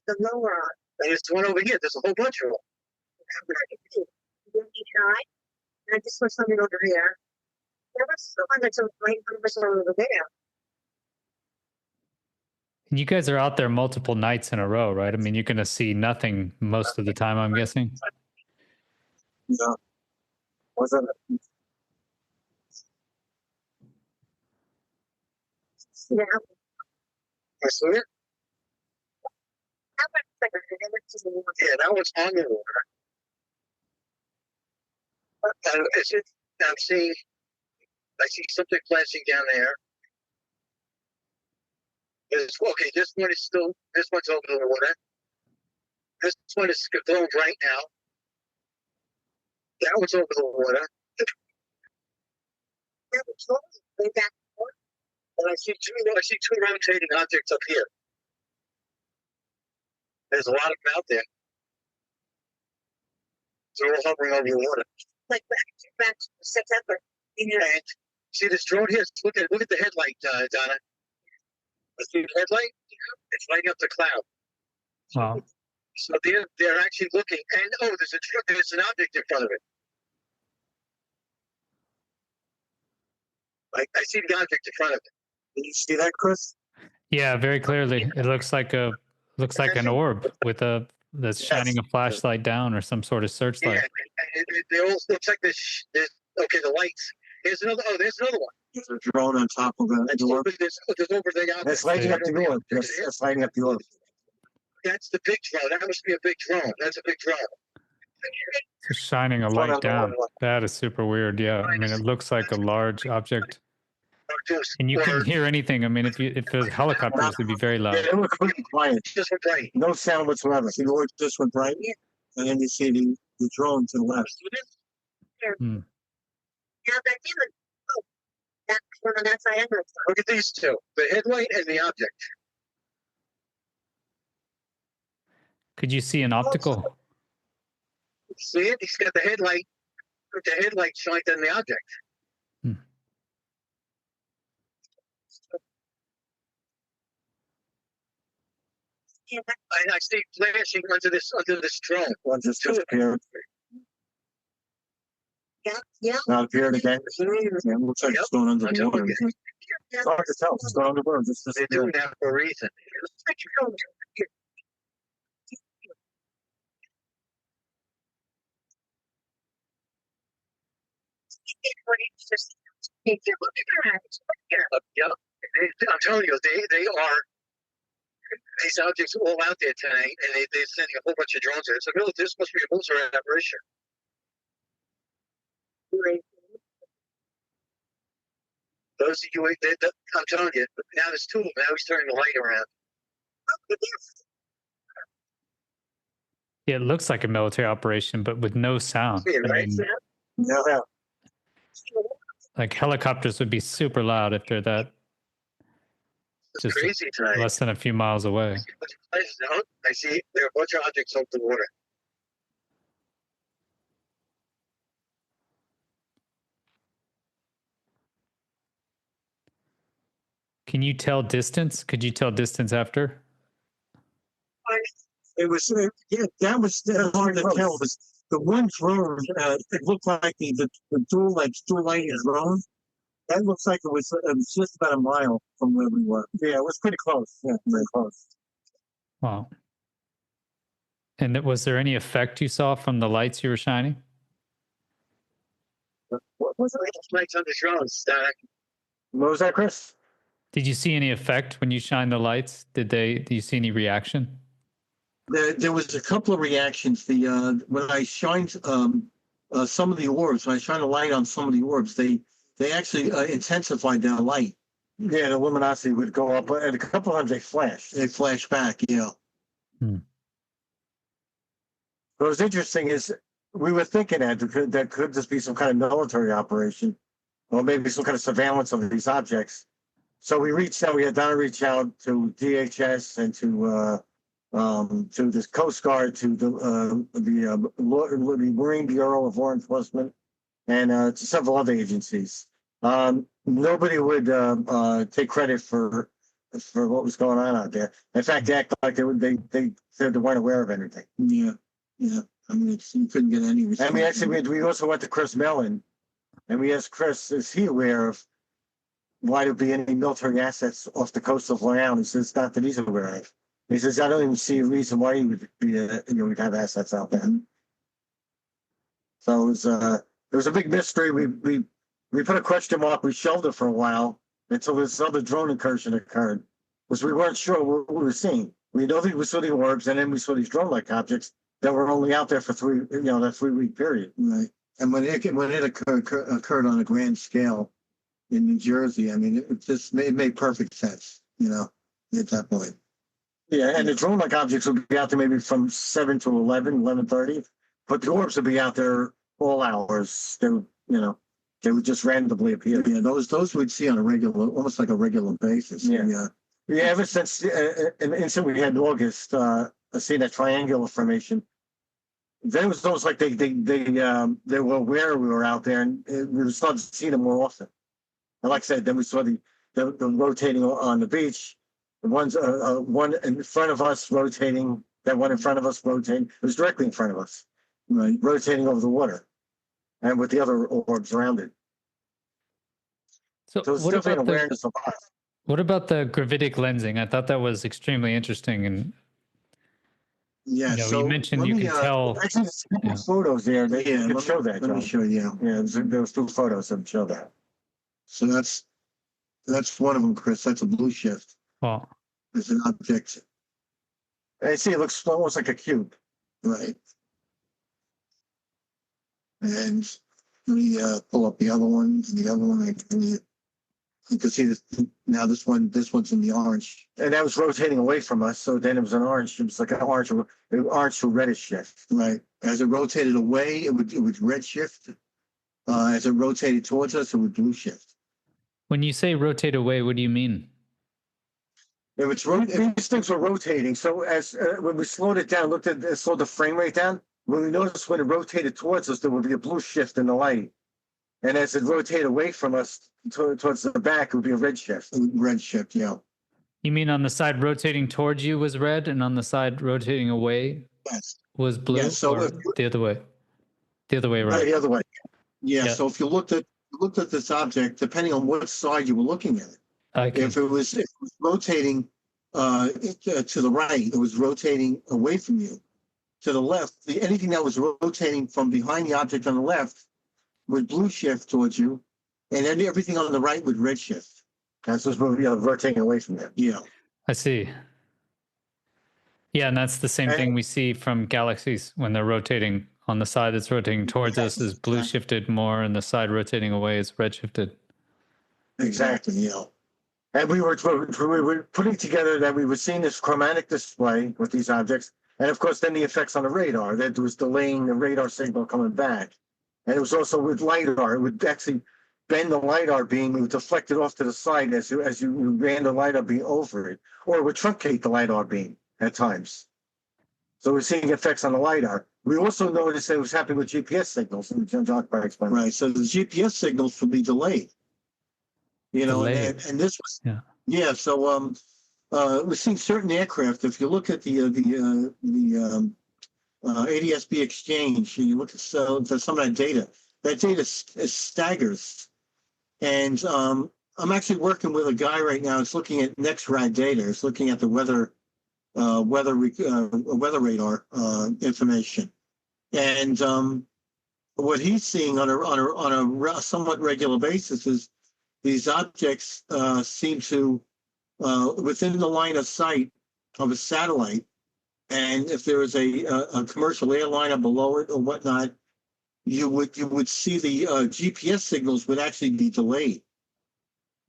The lower on. And there's one over here. There's a whole bunch of them. And this was something over here. There was someone that's right in front of over there. And you guys are out there multiple nights in a row, right? I mean, you're going to see nothing most of the time, I'm guessing. Yeah. Was it? Yeah. I see it. Yeah, that was on the water. I'm seeing, I see something flashing down there. Okay, this one is still, this one's over the water. This one is glowing right now. That one's over the water. And I see two rotating objects up here. There's a lot of them out there. They're all hovering over the water. Like back to September. And see this drone here? Look at the headlight, Donna. See the headlight? It's lighting up the cloud. Wow. So they're actually looking, and there's an object in front of it. I see the object in front of it. Did you see that, Chris? Yeah, very clearly. It looks like an orb with that's shining a flashlight down or some sort of searchlight. Yeah, they all looks like this. Okay, the lights. There's another. Oh, there's another one. There's a drone on top of the orb. There's over the. That's lighting up the orb. That's lighting up the orb. That's the big drone. That must be a big drone. That's a big drone. It's shining a light down. That is super weird. Yeah, I mean, it looks like a large object. And you couldn't hear anything. I mean, if it was helicopters, it'd be very loud. Yeah, it was completely quiet. Just went bright. No sound whatsoever. See the orb just went bright, and then you see the drone to the left. Hmm. Look at these two: the headlight and the object. Could you see an optical? See it? He's got the headlight. The headlight shined on the object. Hmm. I see flashing under this drone. One just disappeared. Yeah. Not appeared again. Yeah, it looks like it's going under the water. It's hard to tell. It's going underwater. They're doing that for a reason. Yeah, I'm telling you, they are. These objects are all out there tonight, and they're sending a whole bunch of drones there. So this must be a military operation. Those are UAP. I'm telling you, now there's two of them. Now he's turning the light around. Yeah, it looks like a military operation, but with no sound. See it, right? Yeah. Like helicopters would be super loud if they're that It's just crazy tonight. less than a few miles away. I see there are a bunch of objects over the water. Can you tell distance? Could you tell distance after? It was, that was hard to tell. It was the one drone, it looked like the dual lighting drone. That looks like it was just about a mile from where we were. Yeah, it was pretty close. Yeah, very close. Wow. And was there any effect you saw from the lights you were shining? What was it? Lights on the drones, What was that, Chris? Did you see any effect when you shined the lights? Did you see any reaction? There was a couple of reactions. When I shined some of the orbs, when I shined a light on some of the orbs, they actually intensified that light. Yeah, the luminosity would go up, and a couple of times they flashed. They flashed back, yeah. What was interesting is we were thinking that could just be some kind of military operation, or maybe some kind of surveillance of these objects. So we reached out. We had Donna reach out to DHS and to the Coast Guard, to the Marine Bureau of Law Enforcement, and to several other agencies. Nobody would take credit for what was going on out there. In fact, they acted like they said they weren't aware of anything. Yeah. I mean, you couldn't get any response. I mean, actually, we also went to Chris Mellon, and we asked Chris, is he aware of why there'd be any military assets off the coast of Long Island? He says, not that he's aware of. He says, I don't even see a reason why he would be, we'd have assets out there. So it was a big mystery. We put a question mark. We shelved it for a while, until this other drone incursion occurred, because we weren't sure what we were seeing. We know that we saw the orbs, and then we saw these drone-like objects that were only out there for that 3-week period. Right. And when it occurred on a grand scale in New Jersey, I mean, it made perfect sense, at that point. Yeah, and the drone-like objects would be out there maybe from 7 to 11:30, but the orbs would be out there all hours. They would just randomly appear. Yeah, those we'd see on almost like a regular basis. Yeah. Yeah, ever since an incident we had in August, seeing that triangular formation, then it was almost like they were aware we were out there, and we started to see them more often. And like I said, then we saw the rotating on the beach. The ones one in front of us rotating, that one in front of us rotating. It was directly in front of us, Right. rotating over the water, and with the other orbs around it. So So it's definitely an awareness of us. what about the gravitic lensing? I thought that was extremely interesting. And Yeah. you mentioned you could tell. Actually, there's photos there. They can show that. Let me show you. Yeah, there was 2 photos that show that. So that's one of them, Chris. That's a blue shift. Well, It's an object. I see it looks almost like a cube. Right. And let me pull up the other one. The other one, you can see this now. This one's in the orange. And that was rotating away from us. So then it was an orange. It was like an orange to reddish shift. Right. As it rotated away, it would red shift. As it rotated towards us, it would blue shift. when you say rotate away, what do you mean? These things were rotating. So as when we slowed it down, slowed the frame rate down, when we noticed when it rotated towards us, there would be a blue shift in the light. And as it rotated away from us towards the back, it would be a red shift. Red shift, yeah. You mean on the side rotating towards you was red, and on the side rotating away Yes. was blue? Yeah, so or the other way? The other way, right? The other way. Yeah. Yeah. So if you looked at this object, depending on what side you were looking at it, Okay. if it was rotating to the right, it was rotating away from you. To the left, anything that was rotating from behind the object on the left would blue shift towards you, and then everything on the right would red shift. That's what's rotating away from them. Yeah. I see. Yeah, and that's the same thing we see from galaxies when they're rotating. On the side that's rotating towards us is blue shifted more, and the side rotating away is red shifted. Exactly. Yeah. And we were putting together that we were seeing this chromatic display with these objects. And of course, then the effects on the radar, that was delaying the radar signal coming back. And it was also with LiDAR. It would actually bend the LiDAR beam, it would deflect it off to the side as you ran the LiDAR beam over it, or it would truncate the LiDAR beam at times. So we're seeing effects on the LiDAR. We also noticed that it was happening with GPS signals, and John Jock explained. Right. So the GPS signals would be delayed. Delayed. And this was So we're seeing certain aircraft. If you look at the ADS-B exchange, and you look at some of that data staggers. And I'm actually working with a guy right now. It's looking at NextRad data. It's looking at the weather radar information, and what he's seeing on a somewhat regular basis is these objects seem to within the line of sight of a satellite, and if there is a commercial airliner below it or whatnot, you would see the GPS signals would actually be delayed.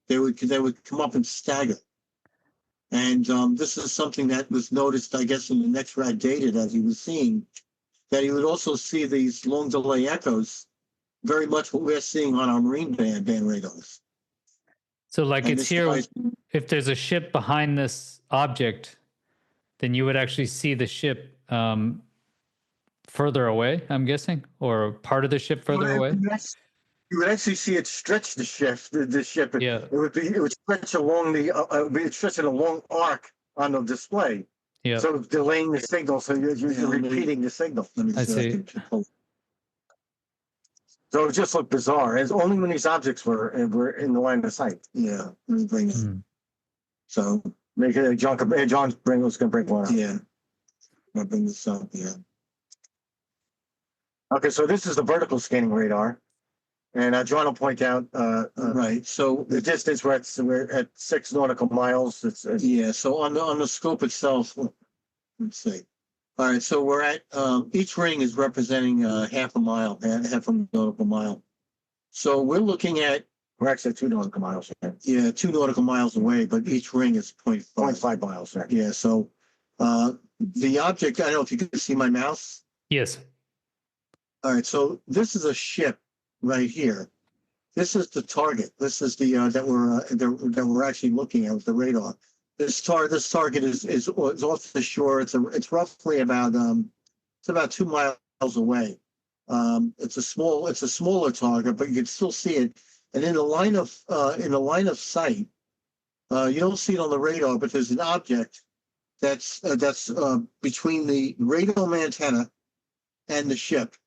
They would come up and stagger. And this is something that was noticed, I guess, in the NextRad data that he was seeing, that he would also see these long delay echoes, very much what we're seeing on our marine band radars. So like And it's this here, guy's- if there's a ship behind this object, then you would actually see the ship further away, I'm guessing, or part of the ship further away. You would actually see it stretch the ship. Yeah. It would stretch along it'd stretch in a long arc on the display. Yeah. So delaying the signal, so you're repeating the signal. Let me I see. So it just looked bizarre. It's only when these objects were in the line of sight. Yeah, let me bring it. Mm. So Make it John was going to bring one up. yeah, I'll bring this up. Yeah. Okay, so this is the vertical scanning radar. And John will point out Right. So the distance. We're at 6 nautical miles. yeah. So on the scope itself, let's see. All right. So we're at each ring is representing half a mile, half a nautical mile. So we're looking at we're actually at 2 nautical miles. yeah 2 nautical miles away, but each ring is 0.5 miles. Right? Yeah. So the object. I don't know if you can see my mouse. Yes. All right. So this is a ship right here. This is the target. This is the that we're actually looking at with the radar. This target is off the shore. It's roughly about it's about 2 miles away. It's a smaller target, but you can still see it. And in the line of sight, you don't see it on the radar, but there's an object that's between the radome antenna and the ship.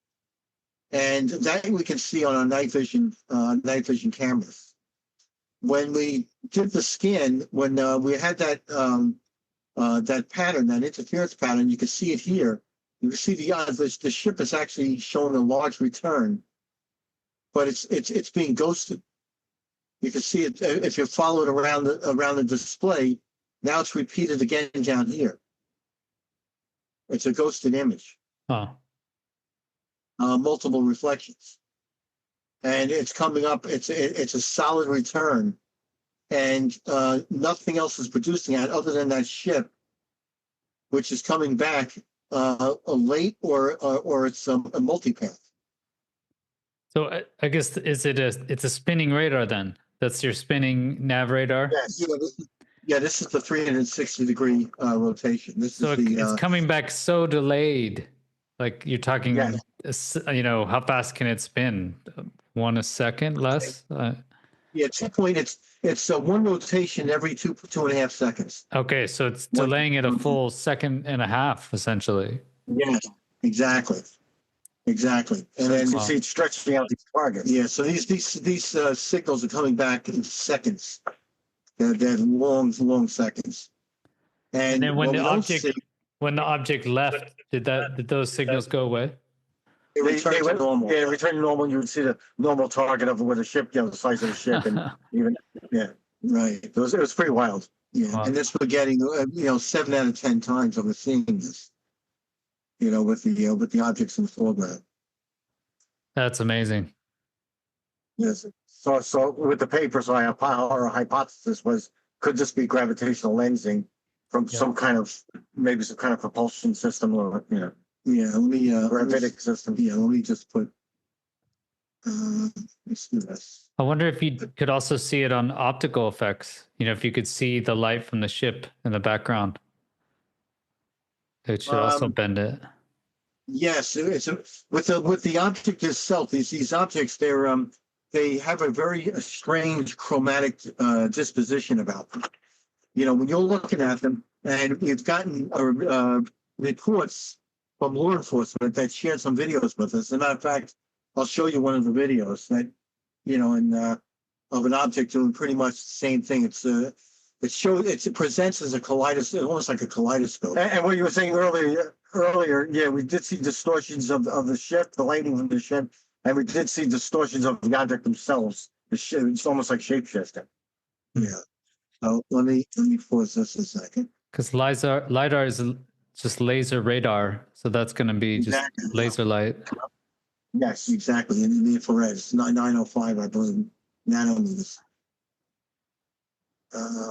And that we can see on our night vision cameras. When we did the scan, when we had that pattern, that interference pattern, you can see it here. You can see the ship is actually showing a large return, but it's being ghosted. You can see it if you follow it around the display. Now it's repeated again down here. It's a ghosted image. Oh. Multiple reflections, and it's coming up. It's a solid return, and nothing else is producing it other than that ship, which is coming back late or it's a multipath. So I guess it's a spinning radar then? That's your spinning nav radar? Yes. Yeah, this is the 360-degree rotation. It's coming back so delayed. Like you're talking, Yeah. How fast can it spin? 1 a second less? Yeah, it's one rotation every 2.5 seconds. Okay, so it's delaying it a full 1.5 seconds, essentially. Yeah, exactly. And then you see it stretching out these targets. Yeah, so these signals are coming back in seconds. They're long seconds. And then when the object left, did those signals go away? They returned to normal. Yeah, return to normal. You would see the normal target of where the ship, the size of the ship, and even right. It was pretty wild. Yeah, Wow. and this we're getting 7 out of 10 times that we're seeing this. With the objects in the foreground. That's amazing. Yes. So with the papers, our hypothesis was, could this be gravitational lensing from some kind of propulsion system or Yeah, let me gravitic system. Yeah, let me just put let's do this. I wonder if you could also see it on optical effects. If you could see the light from the ship in the background. It should also bend it. Yes, it's with the object itself. These objects, they have a very strange chromatic disposition about them. When you're looking at them, and we've gotten reports from law enforcement that shared some videos with us. As a matter of fact, I'll show you one of the videos that of an object doing pretty much the same thing. It presents as a kaleidoscope, almost like a kaleidoscope. And what you were saying earlier, yeah, we did see distortions of the ship, the lighting from the ship, and we did see distortions of the object themselves. The ship, it's almost like shapeshifting. Yeah. So let me pause this a second. Because LiDAR is just laser radar, so that's going to be just laser light. Yes, exactly. And in the infrared, it's 905, I believe, nanometers.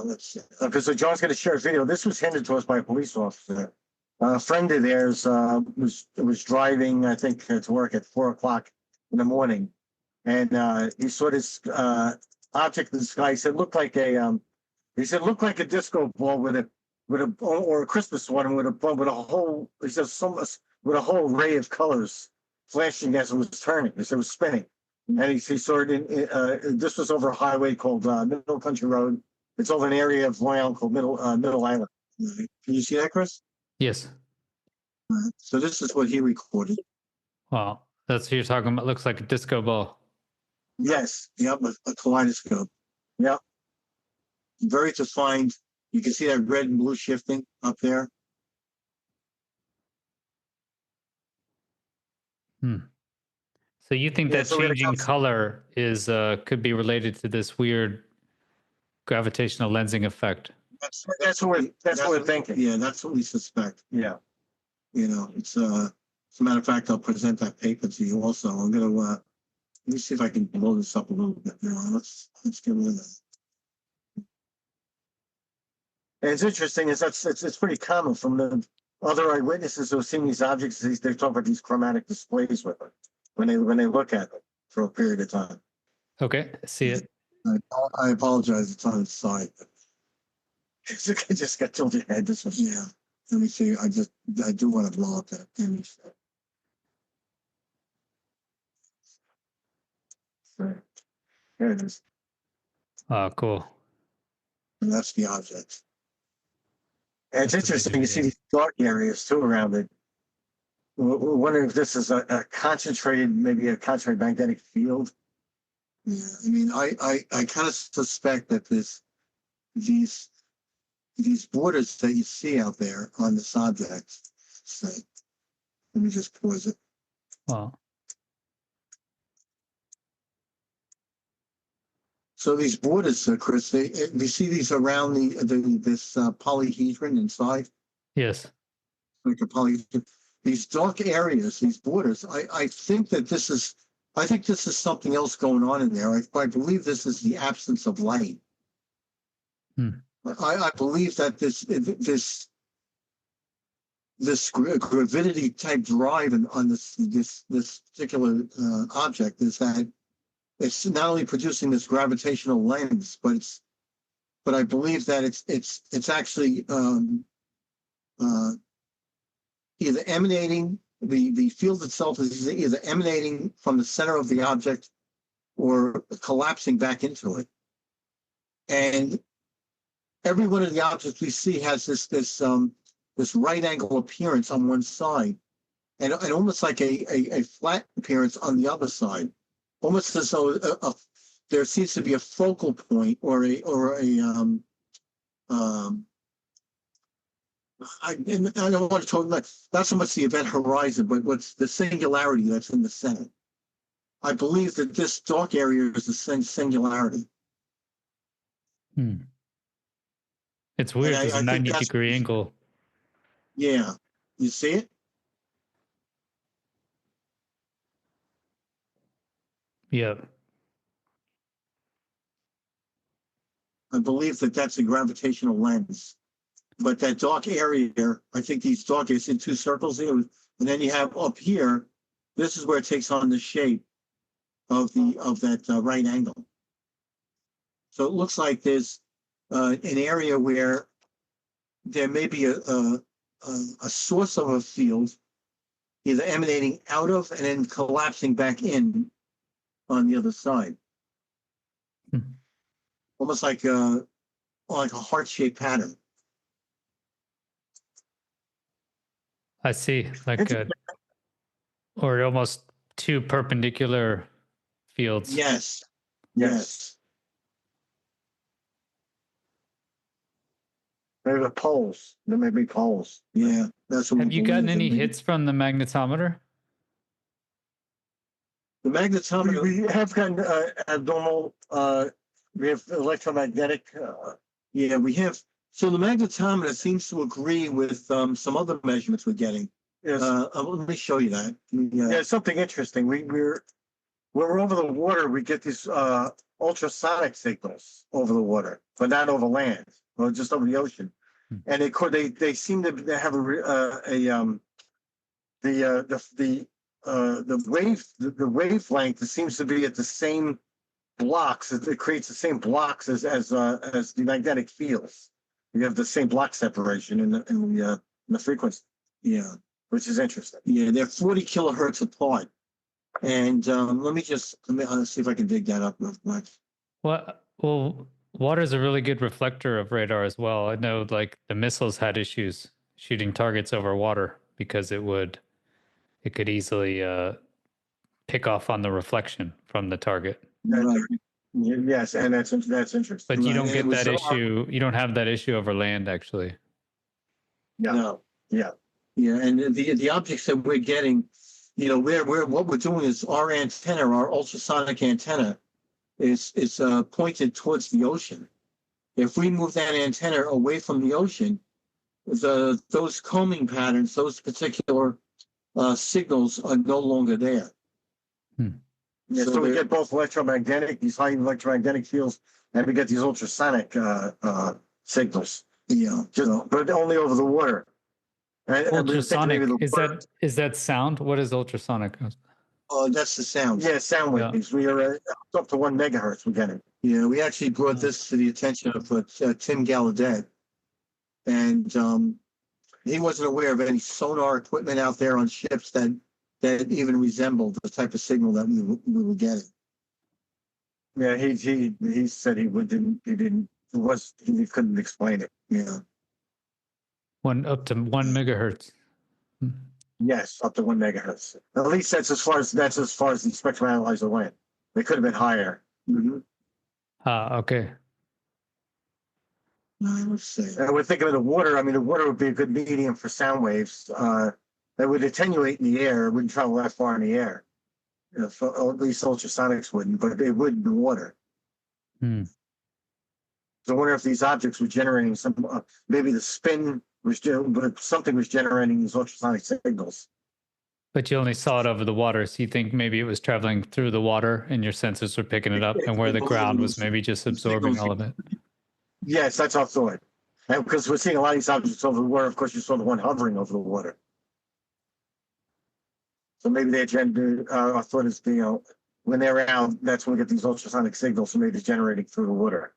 Let's see. Okay, so John's going to share a video. This was handed to us by a police officer. A friend of theirs was driving, I think, to work at 4:00 in the morning, and he saw this object in the sky. He said looked like a disco ball or a Christmas one with a whole. He says with a whole array of colors flashing as it was turning, as it was spinning. And he saw it in. This was over a highway called Middle Country Road. It's over an area of Long Island called Middle Island. Can you see that, Chris? Yes. So this is what he recorded. Wow. That's what you're talking about. Looks like a disco ball. Yes. Yep. A kaleidoscope. Yep. Very defined. You can see that red and blue shifting up there. So you think Yeah, that so we're gonna changing have- color is could be related to this weird gravitational lensing effect? That's what we're thinking. Yeah, that's what we suspect. Yeah. You know, it's as a matter of fact, I'll present that paper to you also. I'm gonna let me see if I can blow this up a little bit. Now, let's get rid of it. And it's interesting is it's pretty common from the other eyewitnesses who have seen these objects. They talk about these chromatic displays with it when they look at it for a period of time. Okay, I see it. I apologize. It's on its side. I just got told your head. This was Yeah. Let me see. I do want to blow up that image. there it is. Oh, cool. And that's the object. And it's That's interesting. amazing, You see these dark areas too around it. We're wondering if this is a concentrated, maybe a concentrated magnetic field. Yeah. I mean, I kind of suspect that these borders that you see out there on this object. So, let me just pause it. Wow. So these borders, Chris, you see these around this polyhedron inside, Yes. like a polyhedron. These dark areas, these borders. I think this is something else going on in there. I believe this is the absence of light. I believe that this gravidity type drive on this particular object is that it's not only producing this gravitational lens, but I believe that it's actually either emanating, the field itself is either emanating from the center of the object or collapsing back into it. And every one of the objects we see has this right angle appearance on one side, and almost like a flat appearance on the other side, almost as though there seems to be a focal point or a I don't want to talk about not so much the event horizon, but what's the singularity that's in the center. I believe that this dark area is the same singularity. It's weird. And There's a 90-degree angle. Yeah, you see it? Yeah. I believe that that's a gravitational lens. But that dark area, I think these dark areas in two circles here, and then you have up here, this is where it takes on the shape of that right angle. So it looks like there's an area where there may be a source of a field, either emanating out of and then collapsing back in on the other side. Almost like a heart-shaped pattern. I see. Or almost two perpendicular fields. Yes. Maybe the poles. There may be poles. Yeah, that's what. Have you gotten any hits from the magnetometer? The magnetometer. We have gotten abnormal. We have electromagnetic. Yeah, we have. So the magnetometer seems to agree with some other measurements we're getting. Yes. Let me show you that. Yeah, something interesting. When we're over the water, we get these ultrasonic signals over the water, but not over land, or just over the ocean. And they seem to have the wavelength seems to be at the same blocks. It creates the same blocks as the magnetic fields. You have the same block separation in the frequency. Yeah, which is interesting. Yeah, they're 40 kilohertz apart. And let me see if I can dig that up real quick. Well, water is a really good reflector of radar as well. I know, like, the missiles had issues shooting targets over water because it could easily pick off on the reflection from the target. Right. Yes, and that's interesting. But you don't Right, get and it was that issue. You don't have that issue over land, actually. Yeah. No. Yeah. Yeah, and the objects that we're getting, what we're doing is our antenna, our ultrasonic antenna, is pointed towards the ocean. If we move that antenna away from the ocean, those combing patterns, those particular signals are no longer there. Yeah, so we get both electromagnetic, these high electromagnetic fields, and we get these ultrasonic signals. Yeah, But only over the water. And Ultrasonic, is that sound? What is ultrasonic? that's the sound. Yeah, sound waves. We are up to 1 megahertz. We're getting. Yeah, we actually brought this to the attention of Tim Gallaudet, and he wasn't aware of any sonar equipment out there on ships that even resembled the type of signal that we were getting. Yeah, he said he couldn't explain it. Yeah. Up to 1 megahertz. Yes, up to 1 megahertz. At least that's as far as the spectrum analyzer went. They could have been higher. Mm-hmm. Okay. Let's see. And we're thinking of the water. I mean, the water would be a good medium for sound waves. That would attenuate in the air. It wouldn't travel that far in the air. Or at least ultrasonics wouldn't, but it would in the water. Hmm. So I wonder if these objects were generating some, maybe the spin was, but something was generating these ultrasonic signals. But you only saw it over the water, so you think maybe it was traveling through the water and your sensors were picking it up, and where the ground was maybe just absorbing all of it. Yes, that's our thought. And because we're seeing a lot of these objects over the water, of course, you saw the one hovering over the water. So maybe they generated, our thought is, when they're out, that's when we get these ultrasonic signals, so maybe it's generating through the water.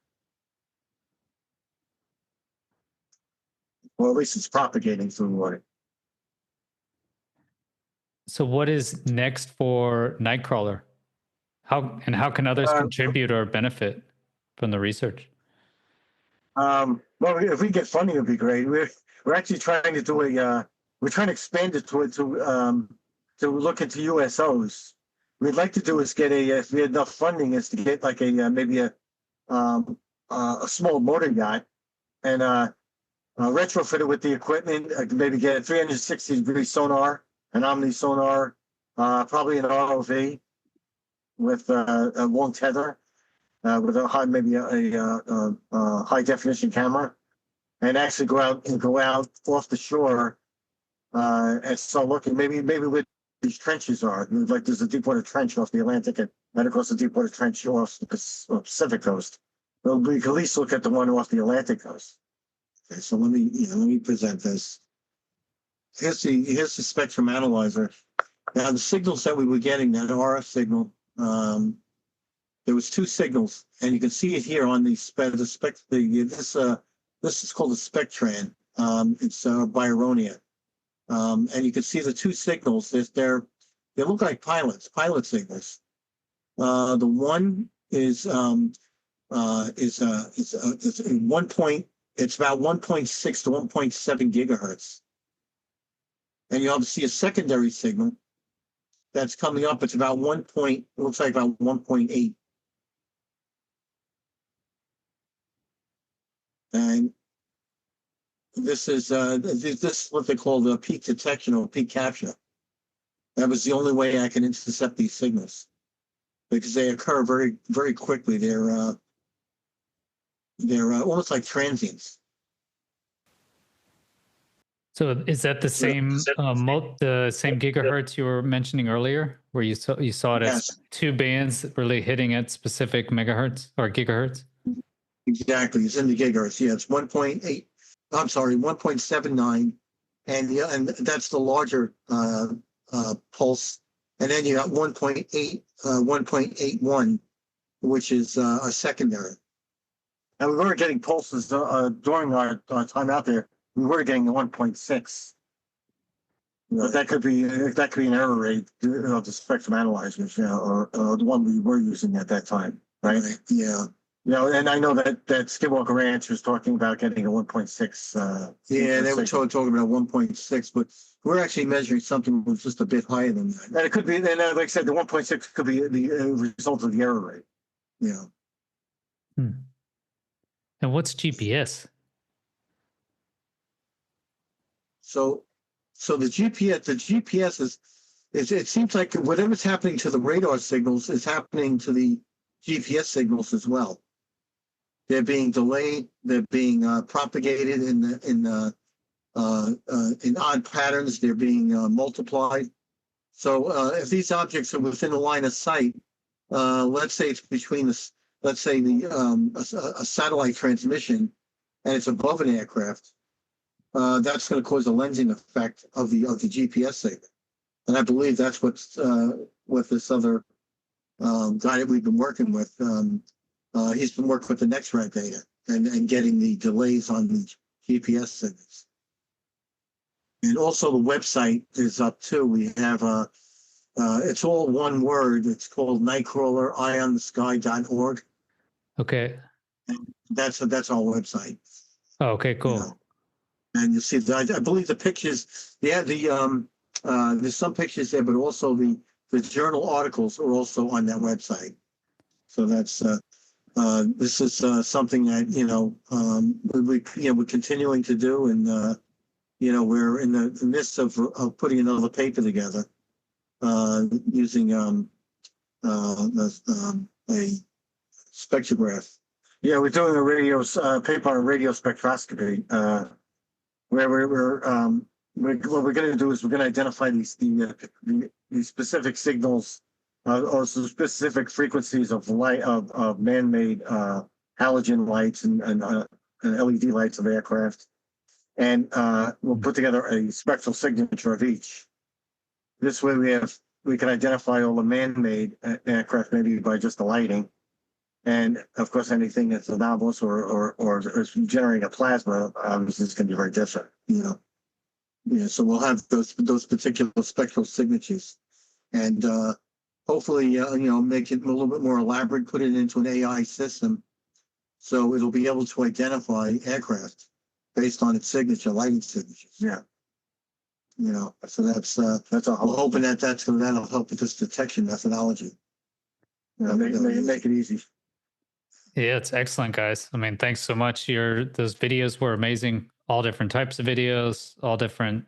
Well, at least it's propagating through the water. So what is next for Nightcrawler? How can others contribute or benefit from the research? Well, if we get funding, it'd be great. We're actually trying to do we're trying to expand it to look into USOs. We'd like to do is get if we had enough funding, is to get like maybe a small motor yacht and retrofit it with the equipment. Maybe get a 360-degree sonar, an omni sonar, probably an ROV with a long tether, with a high definition camera, and actually go out off the shore and start looking. Maybe where these trenches are. Like there's a deep water trench off the Atlantic and across the deep water trench off the Pacific coast. Well, we can at least look at the one off the Atlantic coast. Okay, so let me present this. Here's the spectrum analyzer. Now the signals that we were getting, that RF signal, there was 2 signals, and you can see it here on this is called the Spectran. It's by Aeronia, and you can see the 2 signals. They look like pilot signals. The one is 1 point. It's about 1.6 to 1.7 gigahertz. And you obviously see a secondary signal that's coming up. It's about looks like about 1.8. And this is what they call the peak detection or peak capture. That was the only way I can intercept these signals because they occur very, very quickly. They're almost like transients. So is that the same gigahertz you were mentioning earlier, where you saw it as 2 bands really hitting at specific megahertz or gigahertz? Exactly, it's in the gigahertz. Yeah, it's 1.8. I'm sorry, 1.79, and that's the larger pulse. And then you got 1.81, which is a secondary. And we were getting pulses during our time out there. We were getting 1.6. But that could be an error rate of the spectrum analyzers, or the one we were using at that time, right? Yeah. And I know that Skinwalker Ranch was talking about getting a 1.6. Yeah, they were talking about 1.6, but we're actually measuring something that's just a bit higher than that. And it could be, and like I said, the 1.6 could be the result of the error rate. Yeah. And what's GPS? So the GPS it seems like whatever's happening to the radar signals is happening to the GPS signals as well. They're being delayed. They're being propagated in odd patterns. They're being multiplied. So if these objects are within the line of sight, let's say it's between a satellite transmission, and it's above an aircraft, that's going to cause a lensing effect of the GPS signal. And I believe that's what this other guy that we've been working with. He's been working with the NextRad data and getting the delays on the GPS signals. And also the website is up too. We have it's all one word. It's called nightcrawlereyonthesky.org. Okay. And that's our website. Oh, okay, cool. You know, and you see, I believe the pictures. Yeah, there's some pictures there, but also the journal articles are also on that website. So that's this is something that we're continuing to do, and we're in the midst of putting another paper together using a spectrograph. Yeah, we're doing a paper on radio spectroscopy, where what we're going to do is we're going to identify these specific signals or specific frequencies of light of man-made halogen lights and LED lights of aircraft, and we'll put together a spectral signature of each. This way, we can identify all the man-made aircraft maybe by just the lighting. And of course, anything that's anomalous or is generating a plasma, obviously, is going to be very different. Yeah, so we'll have those particular spectral signatures, and hopefully, make it a little bit more elaborate, put it into an AI system, so it'll be able to identify aircraft based on its signature, lighting signatures. Yeah. So that's all. We're hoping that'll help with this detection methodology. Make it easy. Yeah, it's excellent, guys. I mean, thanks so much. Those videos were amazing. All different types of videos, all different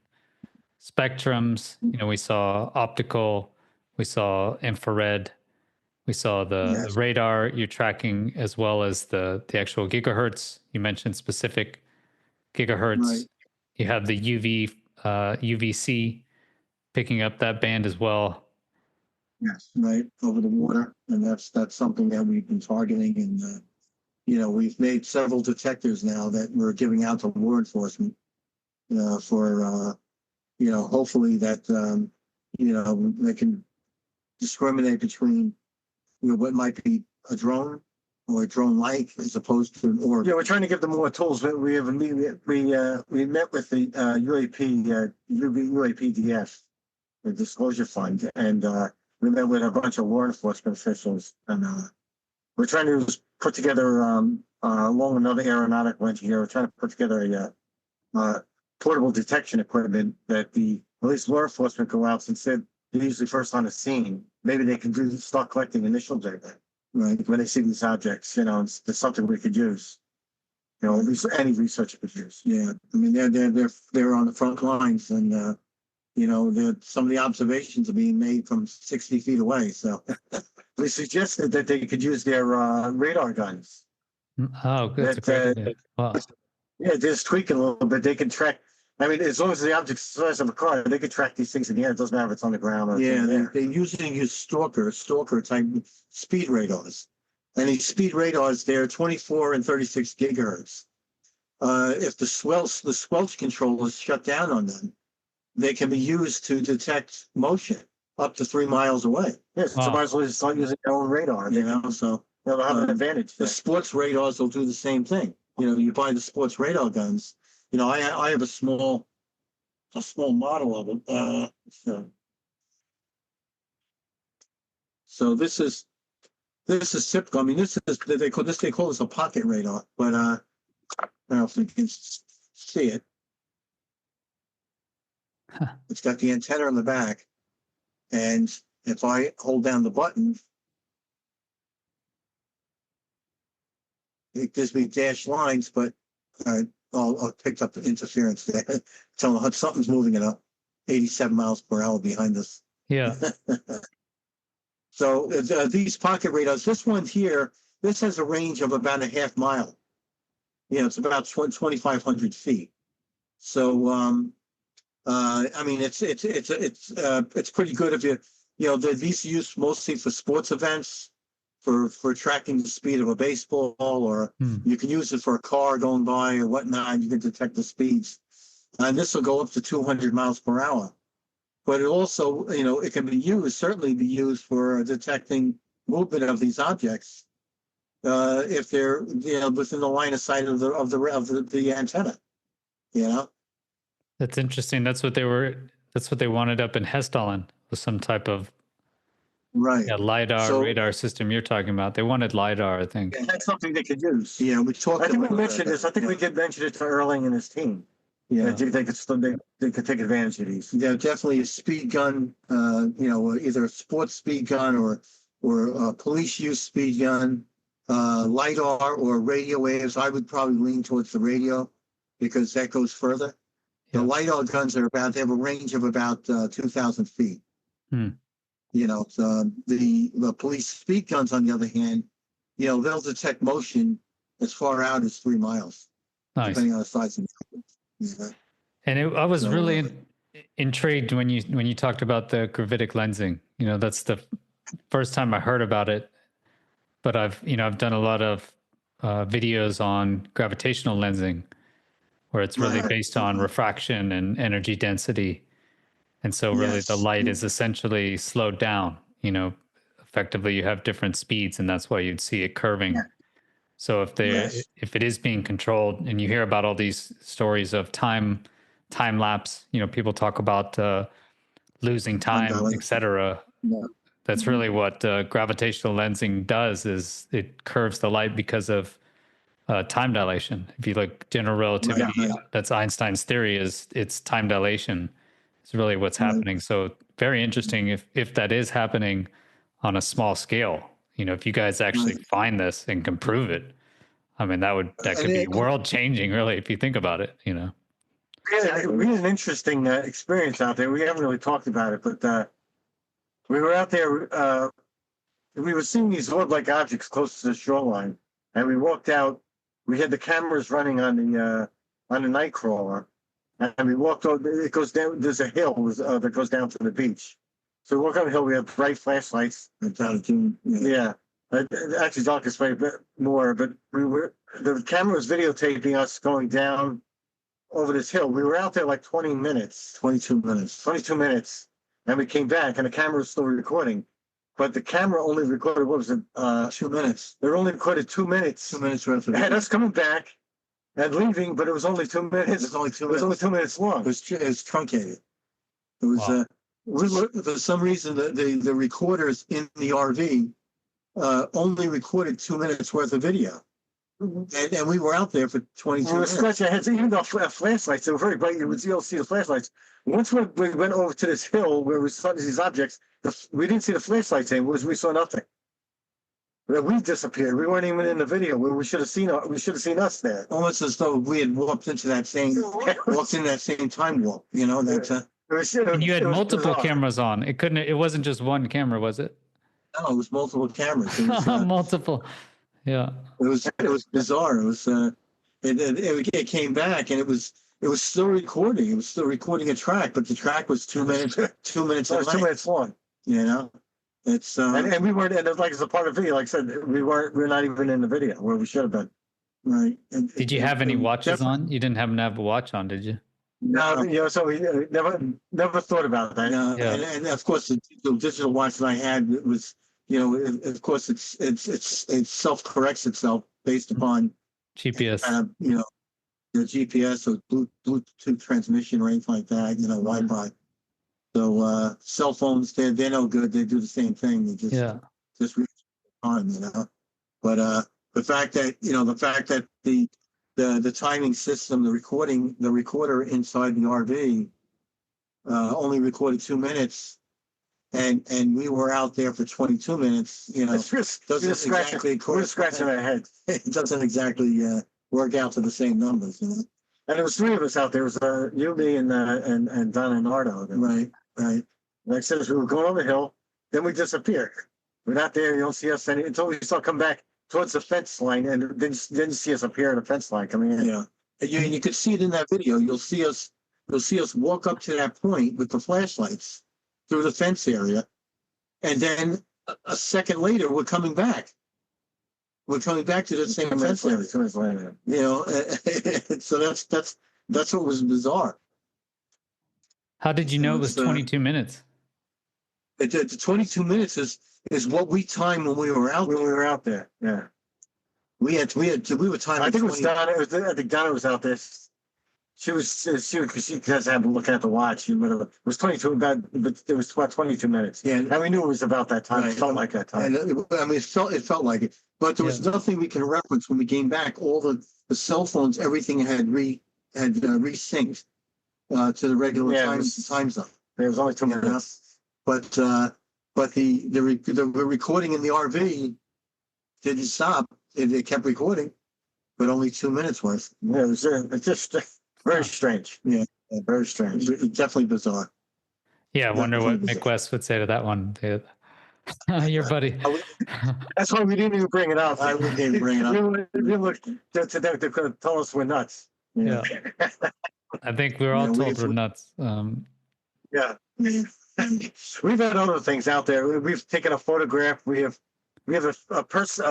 spectrums. We saw optical, we saw infrared, we saw the radar you're tracking, as well as the actual gigahertz. You mentioned specific gigahertz. Right. You have the UVC picking up that band as well. Yes, right, over the water, and that's something that we've been targeting, and we've made several detectors now that we're giving out to law enforcement for hopefully that they can discriminate between what might be a drone or a drone-like as opposed to an orb. Yeah, we're trying to give them more tools. We met with the UAPDF, the Disclosure Fund, and we met with a bunch of law enforcement officials, and we're trying to put together, along with another aeronautical engineer, we're trying to put together a portable detection equipment that at least law enforcement go out, since they're usually first on the scene. Maybe they can start collecting initial data, right, when they see these objects. It's something we could use. At least any researcher could use. Yeah, I mean they're on the front lines, and some of the observations are being made from 60 feet away. So we suggested that they could use their radar guns. Oh, good. Wow. Yeah, just tweak it a little bit. They can track. I mean, as long as the object's the size of a car, they can track these things in the air. It doesn't matter if it's on the ground or they usually use stalker type speed radars. And these speed radars, they're 24 and 36 gigahertz. If the squelch control is shut down on them, they can be used to detect motion up to 3 miles away. Yes, so might as well just start using their own radar. So they'll have an advantage. The sports radars will do the same thing. You buy the sports radar guns. I have a small model of it. So this is typical. I mean, they call this a pocket radar, but I don't know if you can see it. Huh. It's got the antenna on the back, and if I hold down the button, it gives me dashed lines, but I'll pick up the interference there. Tell them something's moving at 87 miles per hour behind us. Yeah. So these pocket radars, this one here, this has a range of about a half mile. It's about 2,500 feet. So, I mean, it's pretty good if these are used mostly for sports events, for tracking the speed of a baseball, or you can use it for a car going by or whatnot. You can detect the speeds, and this will go up to 200 miles per hour. But it also, it can certainly be used for detecting movement of these objects if they're, within the line of sight of the antenna. That's interesting. That's what they wanted up in Hessdalen, with some type of LiDAR radar system you're talking about. They wanted LiDAR, I think. Yeah, that's something they could use. Yeah, we talked. I think we mentioned this. I think we did mention it to Erling and his team. Yeah, they could take advantage of these. Yeah, definitely a speed gun. Either a sports speed gun or a police use speed gun, LiDAR or radio waves. I would probably lean towards the radio because that goes further. The LiDAR guns they have a range of about 2,000 feet. The police speed guns, on the other hand, they'll detect motion as far out as 3 miles, depending on the size of the. Yeah. And I was really intrigued when you talked about the gravitic lensing. That's the first time I heard about it. But I've done a lot of videos on gravitational lensing, where it's really based on refraction and energy density. And so really the light is essentially slowed down. Effectively you have different speeds, and that's why you'd see it curving. Yeah. So if it is being controlled, and you hear about all these stories of time lapse, people talk about losing time, etc. Yeah. That's really what gravitational lensing does, is it curves the light because of time dilation. If you look general relativity, that's Einstein's theory, it's time dilation. It's really what's happening. So very interesting if that is happening on a small scale. If you guys actually find this and can prove it, I mean, that could be world changing, really, if you think about it. We had an interesting experience out there. We haven't really talked about it, but we were out there. We were seeing these orb-like objects close to the shoreline, and we walked out. We had the cameras running on the nightcrawler, and we walked over. It goes down. There's a hill that goes down to the beach. So we walk on the hill. We have bright flashlights. Yeah. Actually, dark is way more, but the camera was videotaping us going down over this hill. We were out there like 22 minutes, and we came back, and the camera was still recording, but the camera only recorded, 2 minutes. They only recorded 2 minutes. 2 minutes worth of it. And us coming back and leaving, but it was only 2 minutes. It was only 2 minutes long. It was truncated. It was for some reason the recorders in the RV only recorded 2 minutes worth of video. And we were out there for 22 minutes. We were scratching our heads, even though flashlights, they were very bright. You'll see the flashlights. Once we went over to this hill where we saw these objects, we didn't see the flashlights anymore. We saw nothing. We disappeared. We weren't even in the video. We should have seen us there. Almost as though we had walked into that same time warp. And you had multiple cameras on. It wasn't just one camera, was it? No, it was multiple cameras. It was, multiple. Yeah. It was bizarre. It was it came back, and it was still recording. It was still recording a track, but the track was 2 minutes. 2 minutes. It was 2 minutes long. It's and we weren't. And as a part of the video, like I said, we're not even in the video where we should have been. Right. Did you have any watches on? You didn't happen to have a watch on, did you? No, so we never thought about that. And of course, the digital watch that I had was, of course, it self-corrects itself based upon GPS. The GPS or Bluetooth transmission or anything like that. Wi-Fi. So cell phones, they're no good. They do the same thing. They just reach on, But the fact that the timing system, the recorder inside the RV only recorded 2 minutes, and we were out there for 22 minutes. Doesn't exactly. We're scratching our heads. It doesn't exactly work out to the same numbers. And there was 3 of us out there. It was you, me, and Don and Nardo. Right. Like I said, as we were going over the hill, then we disappeared. We're not there. You don't see us until we start come back towards the fence line, and then see us appear in the fence line coming in. Yeah, and you could see it in that video. You'll see us walk up to that point with the flashlights through the fence area, and then a second later, we're coming back. We're coming back to the same fence area. 2 minutes later. You know, so that's what was bizarre. How did you know it was 22 minutes? The 22 minutes is what we timed when we were out When there. we were out there, yeah. We were timing. I think it was 20 Donna. I think Donna was out there. She doesn't have to look at the watch. It was 22, but it was about 22 minutes. Yeah. And we knew it was about that time. Right. It felt like that time. And it felt like it, but there was nothing we can reference when we came back. All the cell phones, everything had resynced to the regular time zone. It was only 2 minutes. But the recording in the RV didn't stop. It kept recording, but only 2 minutes worth. Yeah, it's just very strange. Yeah, very strange. Definitely bizarre. Yeah, I wonder what Mick West would say to that one. Your buddy. That's why we didn't even bring it up. I wouldn't even bring it up. We looked to them to tell us we're nuts. Yeah. I think we're all told we're nuts. Yeah. We've had other things out there. We've taken a photograph. We have a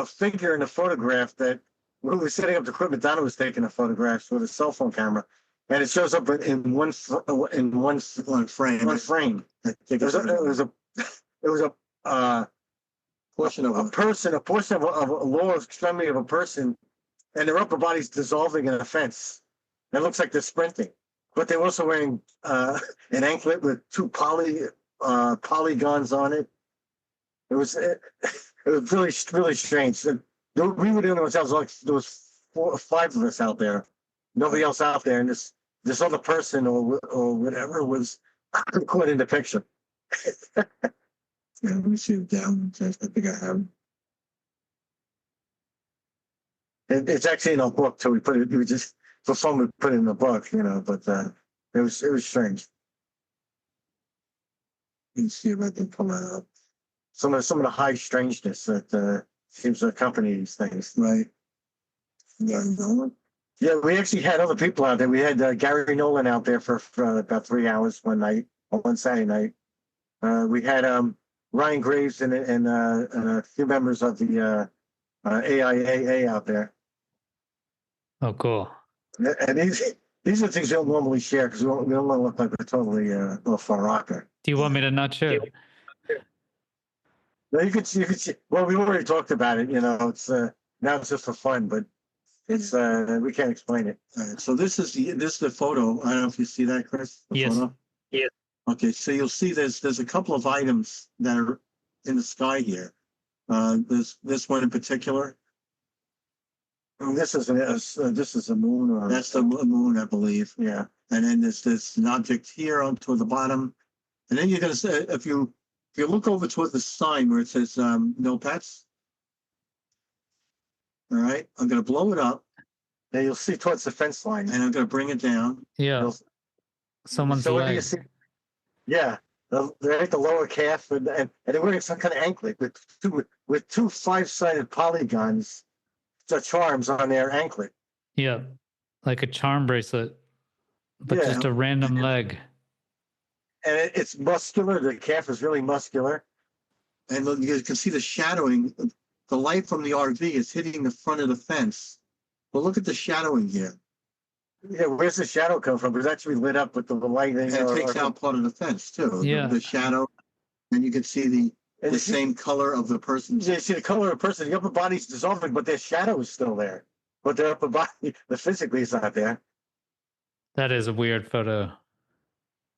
figure in the photograph that when we were setting up the equipment, Donna was taking a photograph with a cell phone camera, and it shows up in one frame. It was a portion of a lower extremity of a person, and their upper body's dissolving in a fence. It looks like they're sprinting, but they're also wearing an anklet with two polygons on it. It was really, really strange. We were the only ones out. There was 4 or 5 of us out there. Nobody else out there, and this other person or whatever was recording the picture. Yeah, let me see it down. I think I have. It's actually in our book, so we put it. We just for fun we put it in the book, But it was strange. You can see if I can pull that up. Some of the high strangeness that seems to accompany these things. Right. Yeah, Nolan. Yeah, we actually had other people out there. We had Gary Nolan out there for about 3 hours one Saturday night. We had Ryan Graves and a few members of the AIAA out there. Oh, cool. And these are things we don't normally share because we don't want to look like we're totally far rocker. Do you want me to not share it? No, you could see. Well, we already talked about it. It's now it's just for fun, but it's we can't explain it. All right, so this is the photo. I don't know if you see that, Chris. The Yes. Photo? Yeah. Okay, so you'll see there's a couple of items that are in the sky here. This one in particular. This is a moon. Or That's the moon, I believe. Yeah. And then there's an object here on toward the bottom, and then you're gonna say if you look over toward the sign where it says no pets. All right, I'm gonna blow it up. Yeah, you'll see towards the fence line. And I'm gonna bring it down. Yeah. Someone's So what do leg. you see? Yeah, they're at the lower calf, and they're wearing some kind of anklet with two 5-sided polygons, charms on their anklet. Yeah. Like a charm bracelet, but Yeah. just a random leg. And it's muscular. The calf is really muscular. And look, you can see the shadowing. The light from the RV is hitting the front of the fence. But look at the shadowing here. Yeah, where's the shadow come from? It's actually lit up with the light. And it takes out part of the fence too. Yeah. The shadow. And you can see the same color of the person. You see the color of the person. The upper body's dissolving, but their shadow is still there. But their upper body, physically, is not there. That is a weird photo.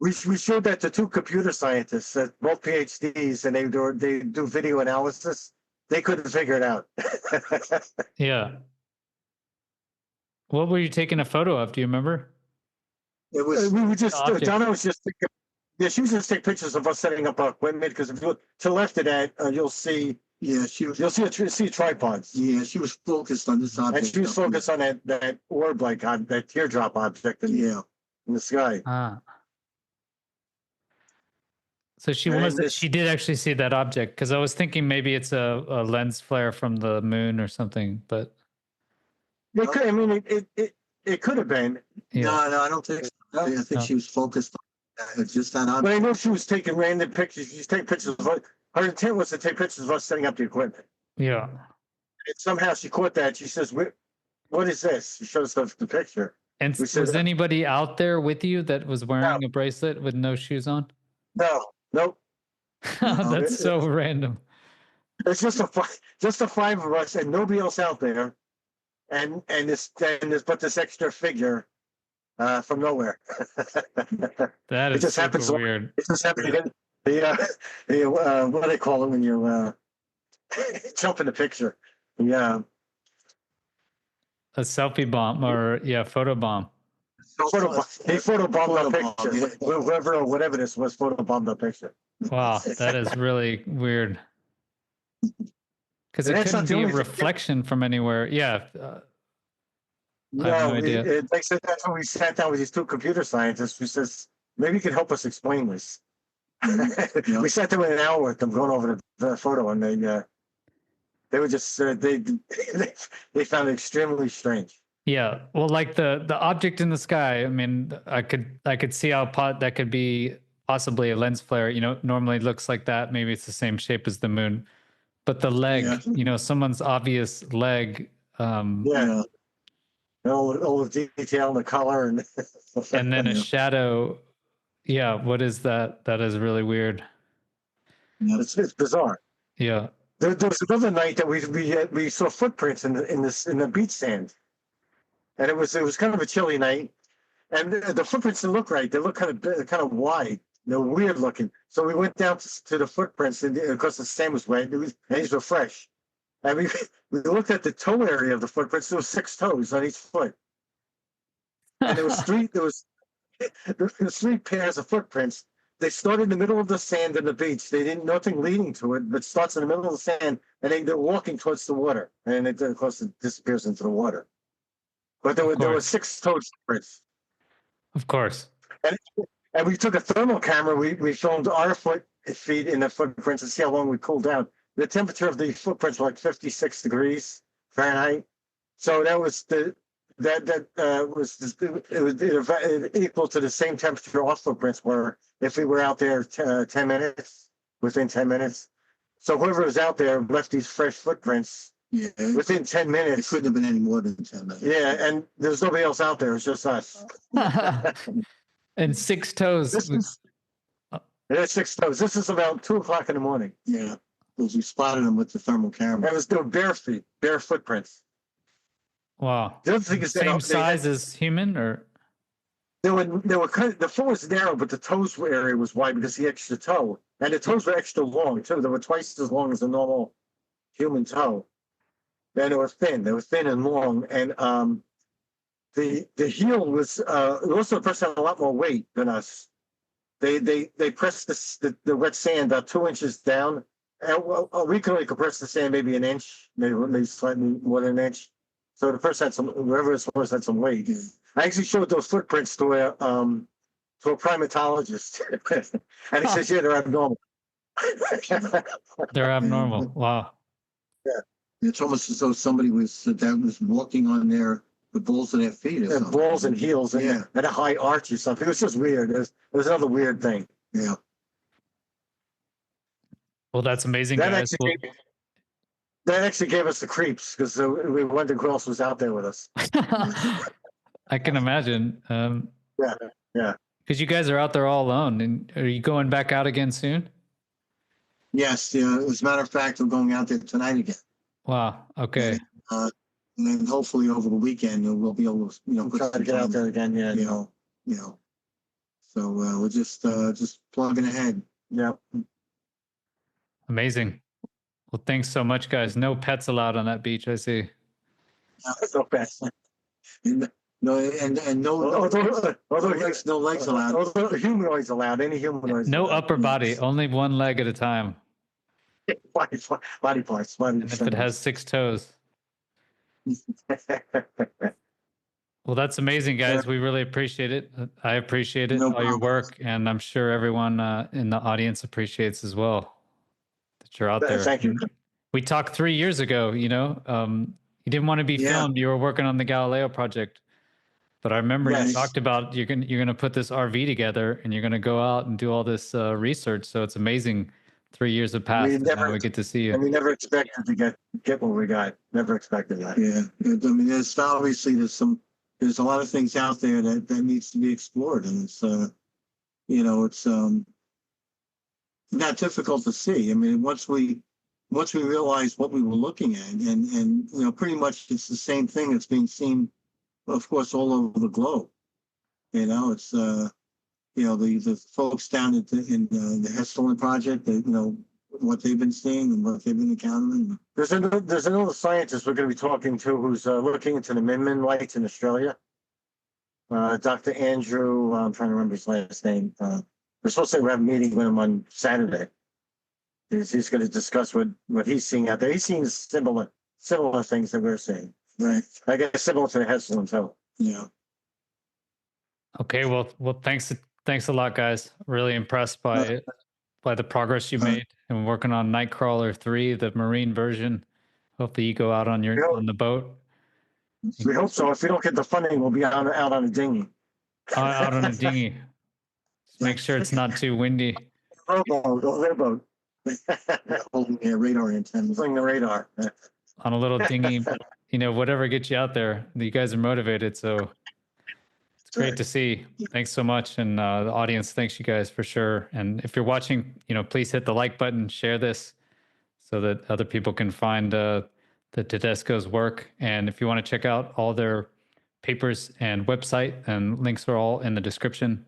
We showed that to 2 computer scientists, both PhDs, and they do video analysis. They couldn't figure it out. Yeah. What were you taking a photo of? Do you remember? It was. We were just Object. Donna was just she was just taking pictures of us setting up our equipment because if you look to the left of that, you'll see tripods. Yeah, she was focused on this object. And she was focused on that orb, like on that teardrop object in Yeah. the sky. Ah. So she And was this- she did actually see that object, because I was thinking maybe it's a lens flare from the moon or something, but It could, I mean, it could have been, yeah. No, I don't think so. I think No. she was focused on just that but object. I know she was taking random pictures. She's taking pictures of her intent was to take pictures of us setting up the equipment. Yeah. And somehow she caught that. She says, "What is this?" She shows us the picture. And We said was that- anybody out there with you that was wearing a bracelet with no shoes on? No, nope. That's so random. It's just the five of us and nobody else out there, and this extra figure from nowhere. That It is just super happens. weird. It just happened again. What do they call it when you jump in the picture? Yeah, A selfie bomb or photo bomb. he photobombed the Photobomb, picture. Whatever this was, photobombed the picture. Wow, that is really weird. Because And it that's not couldn't the be a only thing. reflection from anywhere. Yeah. I have no idea. They said that's when we sat down with these two computer scientists who says, maybe you could help us explain this. We sat there with an hour with them going over the photo, and they were just they found it extremely strange. Yeah. Well, like the object in the sky. I mean, I could see how that could be possibly a lens flare. Normally it looks like that. Maybe it's the same shape as the moon, but the leg. Yeah. Someone's obvious leg. Yeah, all the detail and the color and And then a shadow. Yeah. What is that? That is really weird. it's bizarre. Yeah. There was another night that we saw footprints in the beach sand, and it was kind of a chilly night, and the footprints didn't look right. They looked kind of wide. They were weird looking. So we went down to the footprints, and of course the sand was wet. And these were fresh, and we looked at the toe area of the footprints. There was 6 toes on each foot, and there was three pairs of footprints. They started in the middle of the sand in the beach. They didn't nothing leading to it, but starts in the middle of the sand, and they're walking towards the water, and it of course it disappears into the water. But there were 6 toe footprints, Of course. and we took a thermal camera. We filmed our feet in the footprints to see how long we cooled down. The temperature of the footprints were like 56 degrees Fahrenheit. So that was equal to the same temperature our footprints were if we were out there 10 minutes, within 10 minutes. So whoever was out there left these fresh footprints within 10 It minutes. couldn't have been any more than 10 minutes. Yeah, and there's nobody else out there. It's just us. And 6 toes. There's 6 toes. This is about 2:00 in the morning. Yeah, because we spotted them with the thermal camera. There were bare feet, bare footprints. Wow. The other thing is Same size as human, or They were kind of, the foot was narrow, but the toes area was wide because the extra toe, and the toes were extra long too. They were twice as long as a normal human toe. And they were thin. They were thin and long, and the heel was also the person had a lot more weight than us. They pressed the wet sand about 2 inches down, and we could only compress the sand maybe an inch, maybe slightly more than an inch. So the person had whoever it was had some weight. I actually showed those footprints to a primatologist, and he says, "Yeah, they're abnormal." they're abnormal. Wow. It's almost as though somebody was walking on the balls of their feet. Or something. Balls and heels and a high arch or something. It was just weird. It was another weird thing. Yeah. Well, that's amazing, That guys. actually gave us the creeps because we wondered who else was out there with us. I can imagine. Yeah. Because you guys are out there all alone. And are you going back out again soon? Yes. Yeah. As a matter of fact, we're going out there tonight again. Wow. Okay. And then hopefully over the weekend we'll be able to Try to get out there again. Yeah. You know. So we're just plugging ahead. Yeah. Amazing. Well, thanks so much, guys. No pets allowed on that beach, I see. So fast. And no legs allowed. Although humanoids allowed, any humanoids. No allowed. upper body, only one leg at a time. Body parts. And if it has 6 toes. Well, that's amazing, guys. We really appreciate it. I appreciate it, No all your problem. work, and I'm sure everyone in the audience appreciates as well that you're out there. Thank you. We talked 3 years ago, you didn't want to be Yeah. filmed. You were working on the Galileo project. But I remember you Yes. talked about you're gonna put this RV together and you're gonna go out and do all this research. So it's amazing. 3 years have passed, and now we get to see And you. we never expected to get what we got. Never expected that. Yeah. I mean, there's obviously there's a lot of things out there that needs to be explored, and it's it's not difficult to see. I mean, once we realized what we were looking at, and pretty much it's the same thing that's being seen, of course, all over the globe. It's the folks down in the Hesselin project, what they've been seeing and what they've been encountering. There's another scientist we're going to be talking to who's looking into the Min lights in Australia. Dr. Andrew, I'm trying to remember his last name. We're supposed to have a meeting with him on Saturday. He's going to discuss what he's seeing out there. He's seeing similar things that we're seeing. Right. I guess similar to the Hesselin too. Yeah. Okay, well, thanks a lot, guys. Really impressed by the progress you made and working on Nightcrawler 3, the marine version. Hopefully you go out on the boat. We hope so. If we don't get the funding, we'll be out on a dinghy. Out on a dinghy. Just make sure it's not too windy. Rowboat. Holding a radar antenna. Fling the radar. On a little dinghy, whatever gets you out there. You guys are motivated, so it's great to see. Thanks so much, and the audience, thanks you guys for sure. And if you're watching, please hit the like button, share this, so that other people can find the Tedesco's work. And if you want to check out all their papers and website, and links are all in the description.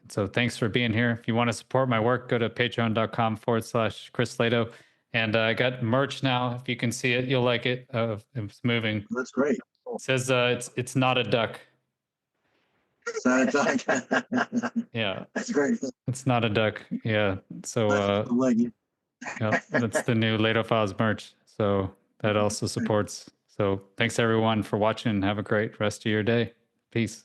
So thanks for being here. If you want to support my work, go to patreon.com/Chris Lehto. And I got merch now. If you can see it, you'll like it. It's moving. That's great. It says it's not a duck. Yeah, That's great. it's not a duck. Yeah. So yeah, that's the new Lehto Files merch. So that also supports. So thanks everyone for watching. Have a great rest of your day. Peace.